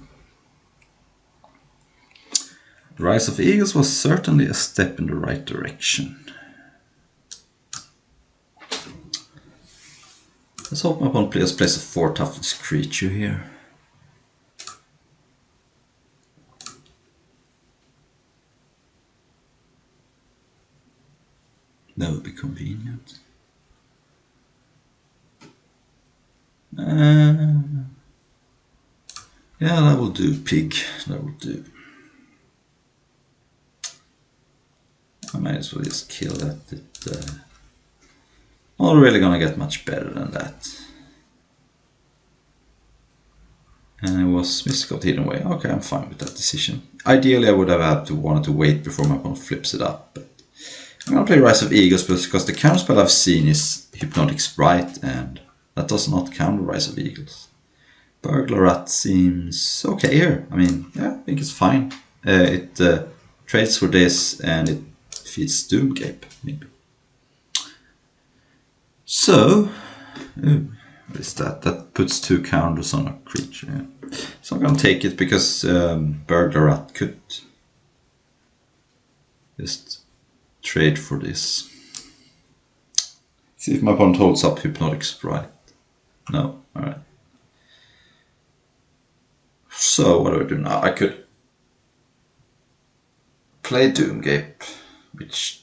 Rise of Eagles was certainly a step in the right direction. Let's hope my opponent plays a 4 toughness creature here. That would be convenient. Yeah, that will do, pig. That will do. I might as well just kill that. Not really gonna get much better than that. And it was Mystic Hidden Way. Okay, I'm fine with that decision. Ideally, I would have wanted to wait before my opponent flips it up, but I'm gonna play Rise of Eagles because the counterspell I've seen is Hypnotic Sprite, and that does not counter Rise of Eagles. Burglar Rat seems okay here. I mean, yeah, I think it's fine. It trades for this and it feeds Doomgate, maybe. So, what is that? That puts 2 counters on a creature. Yeah. So I'm gonna take it because Burglar Rat could just trade for this. See if my opponent holds up Hypnotic Sprite. No, alright. So what do I do now? I could play Doomgate, which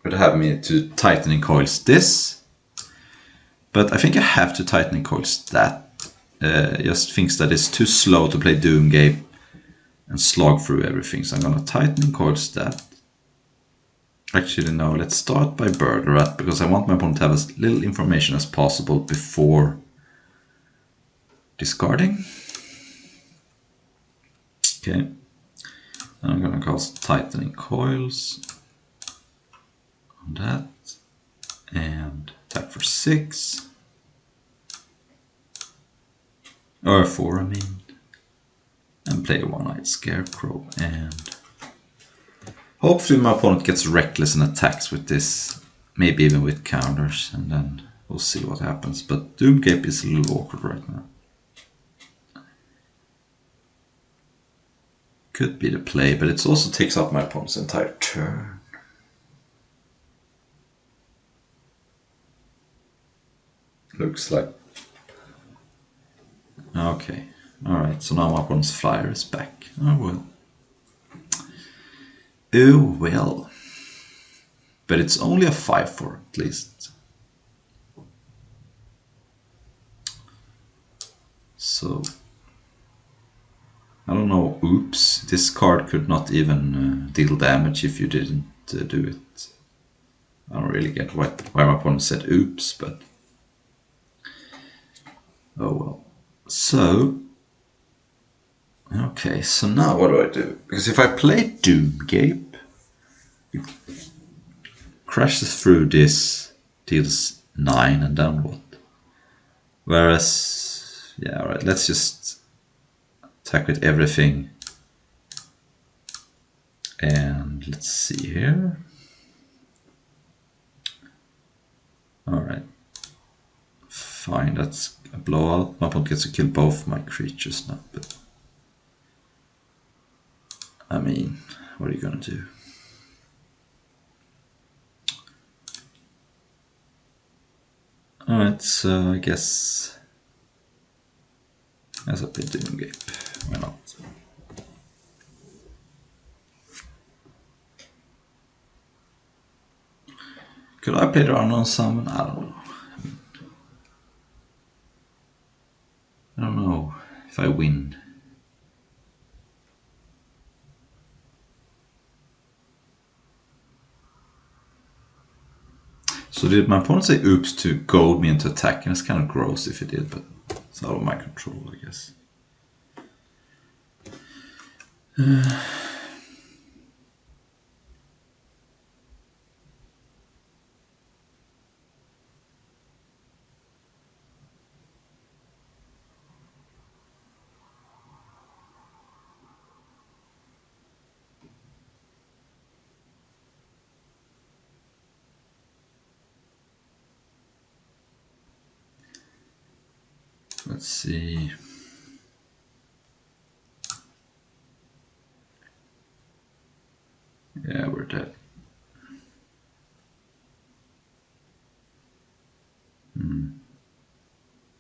would have me to Tightening Coils this. But I think I have to Tightening Coils that. Just thinks that it's too slow to play Doomgate and slog through everything. So I'm gonna Tightening Coils that. Actually, no, let's start by Burglar Rat because I want my opponent to have as little information as possible before discarding. Okay, I'm gonna cast Tightening Coils on that and attack for 6 or 4, I mean, and play a One-Eyed Scarecrow, and hopefully my opponent gets reckless and attacks with this, maybe even with counters, and then we'll see what happens. But Doomgate is a little awkward right now. Could be the play, but it also takes up my opponent's entire turn. Looks like... Okay, alright, so now my opponent's flyer is back. Oh well. Oh well. But it's only a 5/4 at least. So... I don't know, oops, this card could not even deal damage if you didn't do it. I don't really get why my opponent said oops, but... Oh well. So... Okay, so now what do I do? Because if I play Doomgate, it crashes through this, deals 9, and then what? Whereas, yeah, alright, let's just attack with everything. And let's see here. Alright. Fine, that's a blowout. My opponent gets to kill both my creatures now, but I mean, what are you gonna do? Alright, so I guess as I play Doomgape, why not? Could I play the Unknown Summon? I don't know. I don't know if I win. So did my opponent say oops to goad me into attacking? It's kind of gross if he did, but it's out of my control, I guess. Let's see. Yeah, we're dead.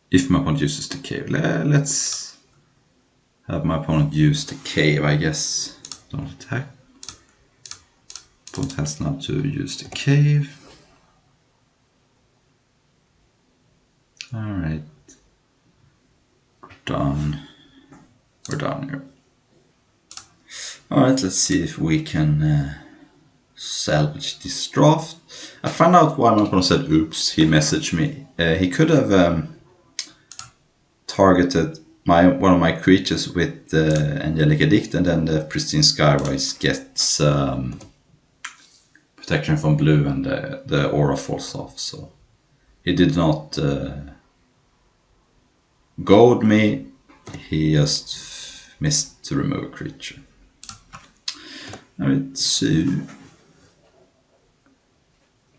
If my opponent uses the cave, let's have my opponent use the cave, I guess. Don't attack. Opponent has now to use the cave. Alright. Done. We're done here. Alright, let's see if we can salvage this draft. I found out why my opponent said oops. He messaged me. He could have targeted one of my creatures with the Angelic Edict, and then the Pristine Skyrise gets protection from blue, and the aura falls off. So he did not goad me, he just missed to remove a creature. Alright, so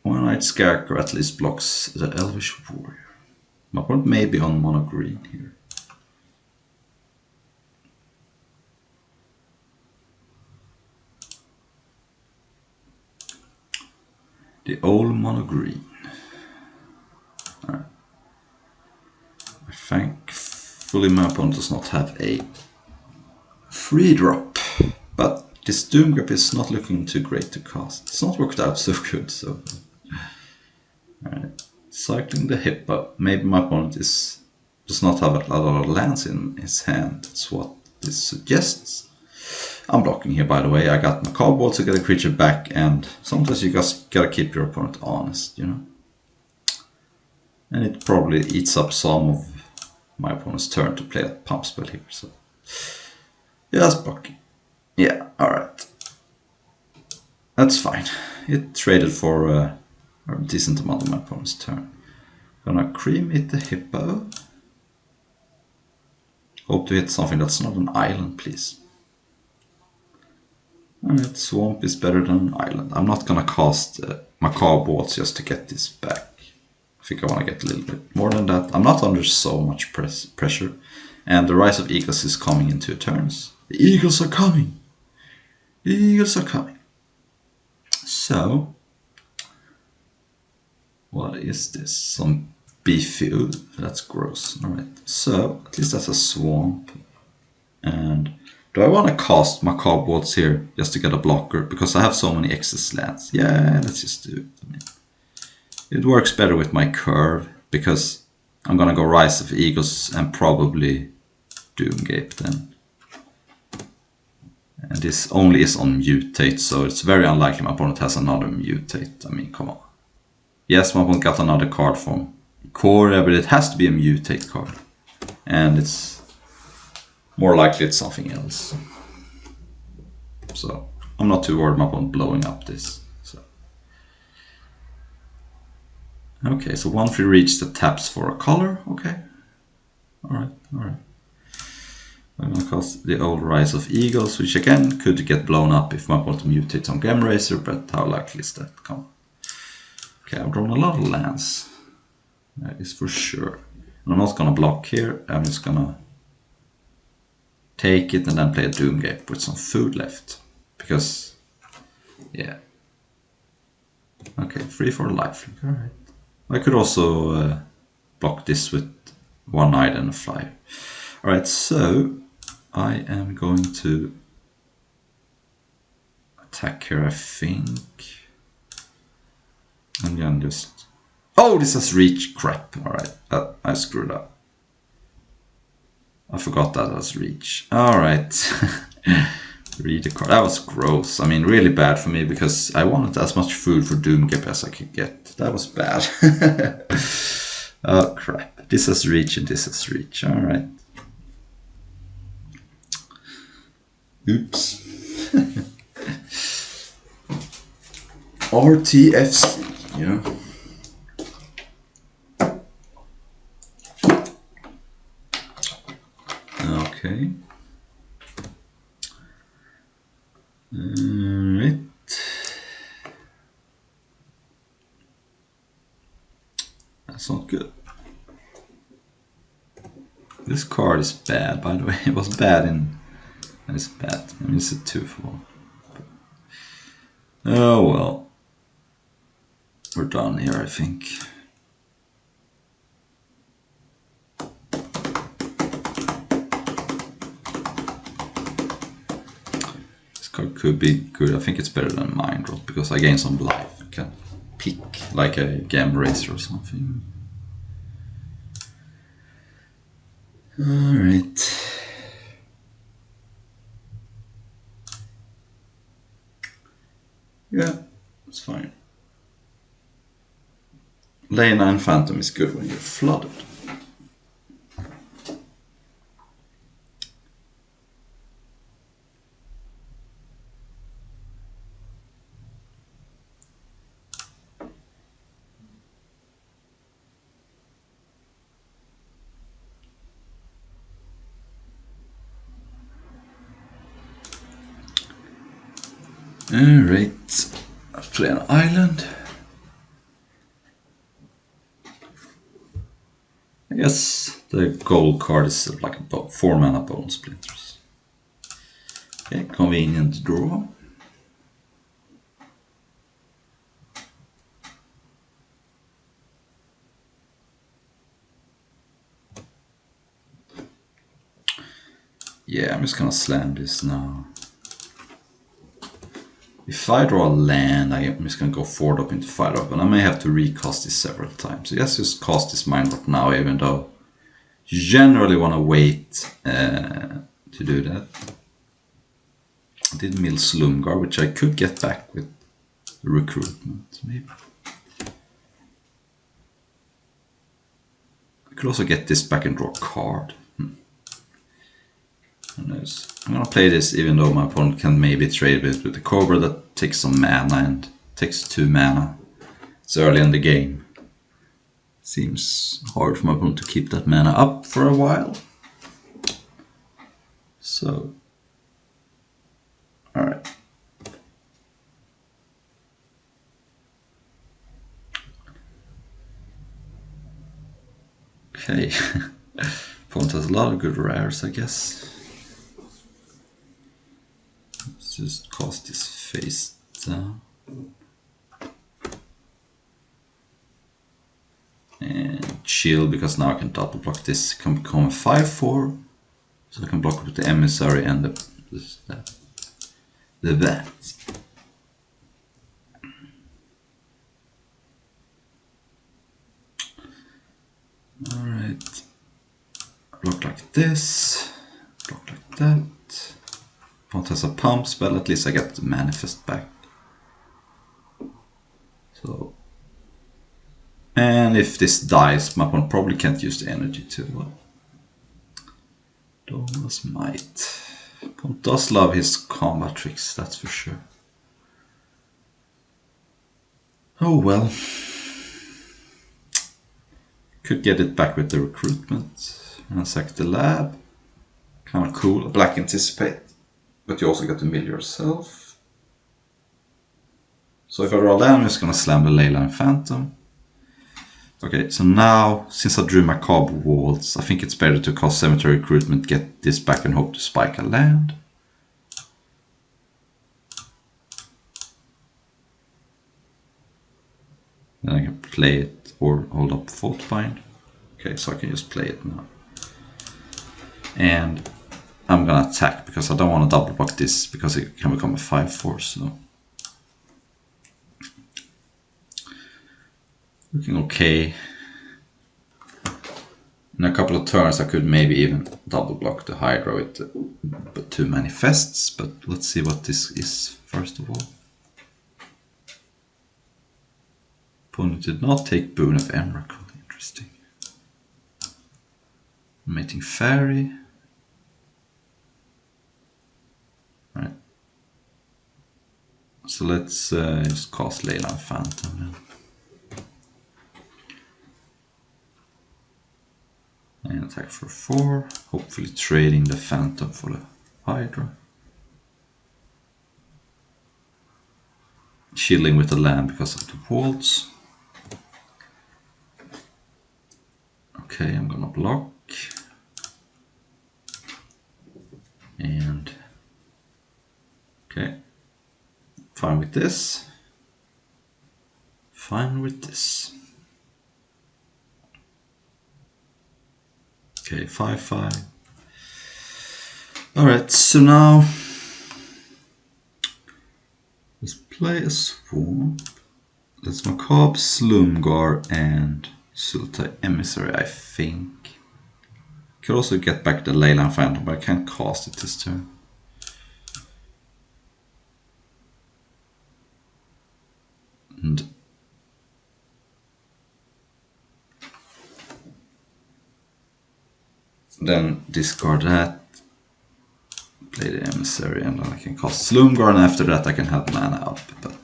One-Eyed Scarecrow at least blocks the Elvish Warrior. My opponent may be on mono green here. The old mono green. Alright. Thankfully my opponent does not have a free drop, but this Doomgrip is not looking too great to cast. It's not worked out so good, so... Alright, cycling the Hippo. Maybe my opponent does not have a lot of lands in his hand. That's what this suggests. I'm blocking here, by the way. I got my Cobalt to get a creature back, and sometimes you just gotta keep your opponent honest, you know? And it probably eats up some of my opponent's turn to play a pump spell here, so... Yeah, that's blocking. Yeah, alright. That's fine. It traded for a decent amount of my opponent's turn. Gonna cream hit the Hippo. Hope to hit something that's not an island, please. Alright, Swamp is better than an island. I'm not gonna cast Macabre Waltz just to get this back. I think I want to get a little bit more than that. I'm not under so much pressure. And the Rise of Eagles is coming in 2 turns. The Eagles are coming! The Eagles are coming! So... what is this? Some beefy... Ooh, that's gross. Alright, so at least that's a Swamp. And... do I want to cast Macabre Waltz here just to get a blocker? Because I have so many excess lands. Yeah, let's just do it. I mean, it works better with my curve, because I'm gonna go Rise of Eagles and probably Doomgape then. And this only is on Mutate, so it's very unlikely my opponent has another Mutate. I mean, come on. Yes, my opponent got another card from Ikoria, but it has to be a Mutate card. And it's more likely it's something else. So, I'm not too worried about blowing up this. So. Okay, so 1/3 reach that taps for a color. Okay, Alright, alright. I'm gonna cast the Old Rise of Eagles, which again could get blown up if my opponent mutates on Gemrazer, but how likely is that? Come. Okay, I've drawn a lot of lands. That is for sure. I'm not gonna block here, I'm just gonna take it and then play a Doomgate with some food left. Because, yeah. Okay, 3/4 lifelink, alright. I could also block this with 1-eyed and a flyer. Alright, so I am going to attack here, I think. And then just... Oh, this has reach! Crap. Alright, I screwed up. I forgot that was reach. Alright. Read the card. That was gross. I mean, really bad for me because I wanted as much food for Doomgate as I could get. That was bad. Oh, crap. This has reach and this has reach. Alright. Oops. RTFC, you know. Okay. Alright. That's not good. This card is bad, by the way. It was bad in... It's bad. I mean, it's a 2/4. Oh well. We're done here, I think. This card could be good. I think it's better than Mind Drop because I gain some life. I can pick like a Gemrazer or something. Alright. Yeah, it's fine. Lane 9 Phantom is good when you're flooded. Alright, I'll play an island. I guess the gold card is like a 4 mana Bone Splinters. Okay, convenient draw. Yeah, I'm just gonna slam this now. If I draw a land, I'm just gonna go 4-drop into 5-drop, and I may have to recast this several times. So yes, just cast this Mind Drop now, even though you generally want to wait to do that. I did mill Slumgar, which I could get back with recruitment, maybe. I could also get this back and draw a card. Who knows? I'm gonna play this even though my opponent can maybe trade it with the Cobra that takes some mana and takes 2 mana. It's early in the game. Seems hard for my opponent to keep that mana up for a while. So, alright. Okay. Opponent has a lot of good rares, I guess. Let's just cast this face down. And chill, because now I can double block this. It can become a 5/4. So I can block it with the Emissary and the bat. Alright. Block like this. Block like that. Opponent has a pump spell, at least I get the manifest back. So, and if this dies, my opponent probably can't use the energy too well. Doma's Might. Opponent does love his combat tricks, that's for sure. Oh well. Could get it back with the recruitment. And sack the lab. Kind of cool. Black Anticipate. But you also get to mill yourself. So if I draw land, I'm just going to slam the Leyline Phantom. Okay, so now, since I drew Macabre Waltz, I think it's better to cast Cemetery Recruitment, get this back and hope to spike a land. Then I can play it or hold up Faultbind. Okay, so I can just play it now. And I'm gonna attack because I don't want to double block this because it can become a 5/4, so. Looking okay. In a couple of turns I could maybe even double block the Hydra with 2 manifests, but let's see what this is first of all. Opponent did not take Boon of Emrakul, interesting. Mating Fairy. Right. So let's just cast Leyline Phantom then. And attack for 4, hopefully trading the Phantom for the Hydra. Shielding with the land because of the Waltz. Okay, I'm gonna block. And okay, fine with this. Fine with this. Okay, 5/5. Alright, so now let's play a swamp. Let's Macabre, Slumgar, and Sultai Emissary, I think. Could also get back the Leyline Phantom, but I can't cast it this turn. And then discard that, play the Emissary, and then I can cast Slumgar, and after that I can have mana up. But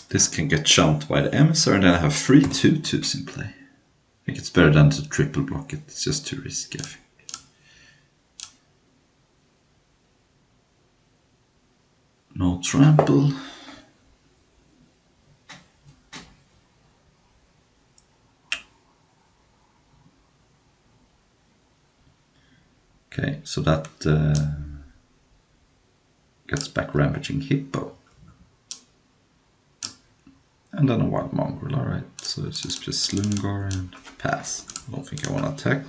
this can get chumped by the Emissary, and then I have 3 2/2s in play. I think it's better than to triple block it, it's just too risky, I think. No trample. Okay, so that gets back Rampaging Hippo. And then a Wild Mongrel, alright. So it's just Slumgar and pass. I don't think I want to attack.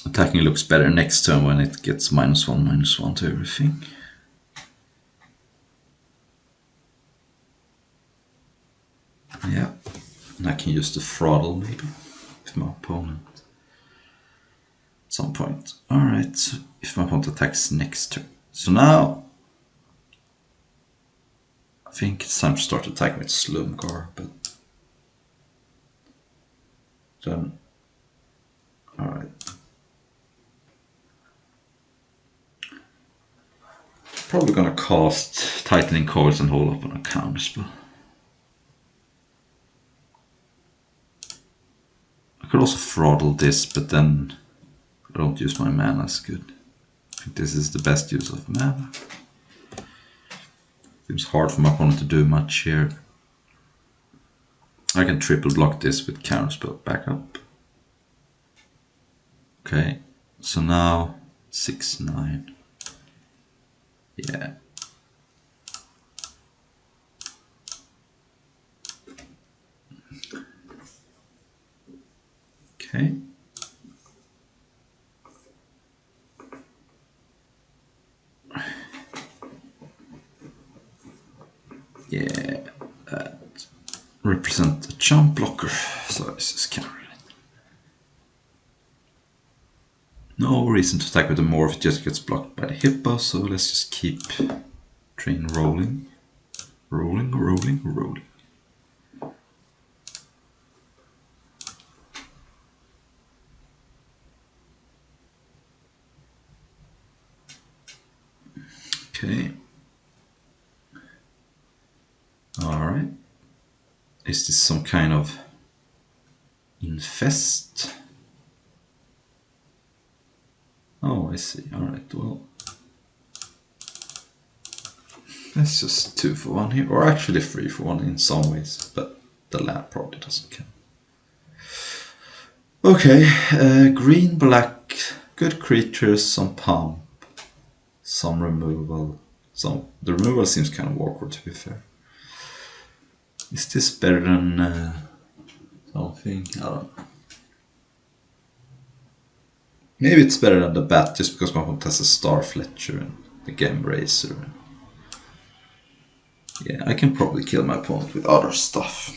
Attacking looks better next turn when it gets -1/-1 to everything. Yeah, and I can use the Throttle maybe with my opponent. At some point. Alright, so if my opponent attacks next turn. So now I think it's time to start attacking with Slumgar, but then alright. Probably gonna cast Tightening Coils and hold up on a counterspell. I could also Throttle this, but then I don't use my mana as good. I think this is the best use of mana. Seems hard for my opponent to do much here. I can triple block this with counterspell backup. Okay, so now 6/9. Yeah. Okay. Yeah, that represents a chump blocker, so this is kind of really no reason to attack with the morph, it just gets blocked by the hippo, so let's just keep train rolling. Rolling, rolling, rolling. Okay. Alright. Is this some kind of Infest. Oh, I see. Alright, well. That's just 2 for 1 here, or actually 3 for 1 in some ways, but the land probably doesn't count. Okay, green, black, good creatures, some pump, some removal. The removal seems kind of awkward, to be fair. Is this better than something? I don't know. Maybe it's better than the bat, just because my opponent has a Starfletcher and the Gembracer. Yeah, I can probably kill my opponent with other stuff.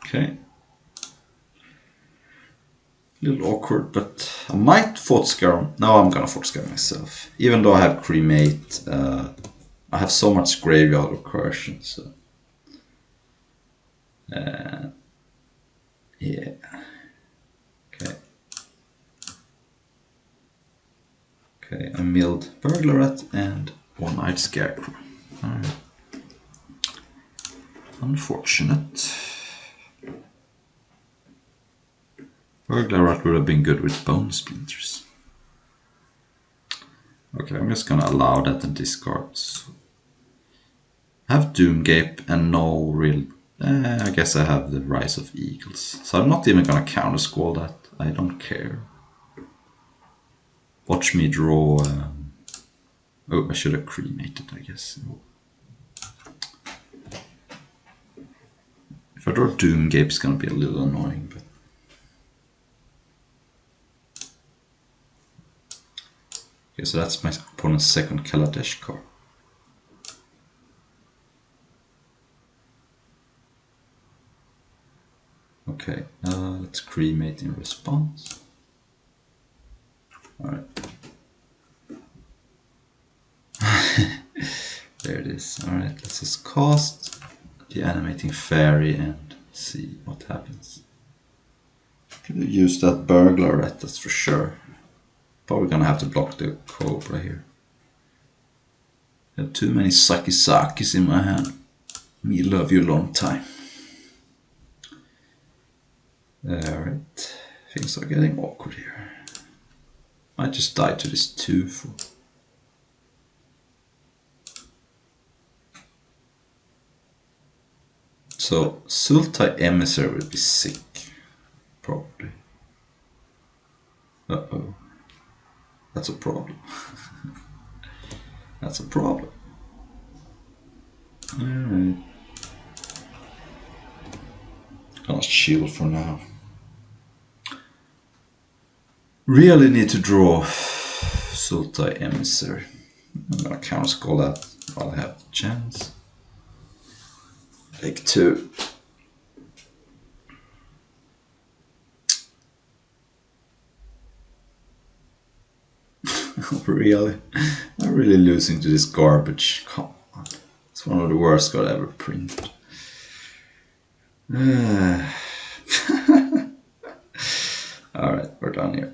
Okay. A little awkward, but I might Fort Scar. No, I'm gonna Fort Scar myself. Even though I have Cremate, I have so much graveyard recursion, so. Yeah. Okay. Okay, I milled Burglarat and One-Eyed Scarecrow. Alright. Unfortunate. Burglarat would have been good with Bone Splinters. Okay, I'm just gonna allow that and discard. So I have Doomgape and no real... I guess I have the Rise of Eagles. So I'm not even gonna counter-squall that. I don't care. Watch me draw... oh, I should have cremated, I guess. If I draw Doomgape, it's gonna be a little annoying, but... Okay, so that's my opponent's second Kaladesh card. Okay, let's cremate in response. Alright. There it is. Alright, let's just cast the Animating Fairy and see what happens. Could use that Burglarat, that's for sure. Probably gonna have to block the Cobra here. I have too many Sakis in my hand. Me love you a long time. Alright, things are getting awkward here. Might just die to this 2 for... So, Sultai Emissary would be sick. Probably. Uh-oh. That's a problem. That's a problem. Alright. Gonna shield for now. Really need to draw Sultai Emissary. I'm gonna counter-squall that while I have the chance. Take 2. Really? I'm really losing to this garbage. Come on. It's one of the worst God ever printed. Alright, we're done here.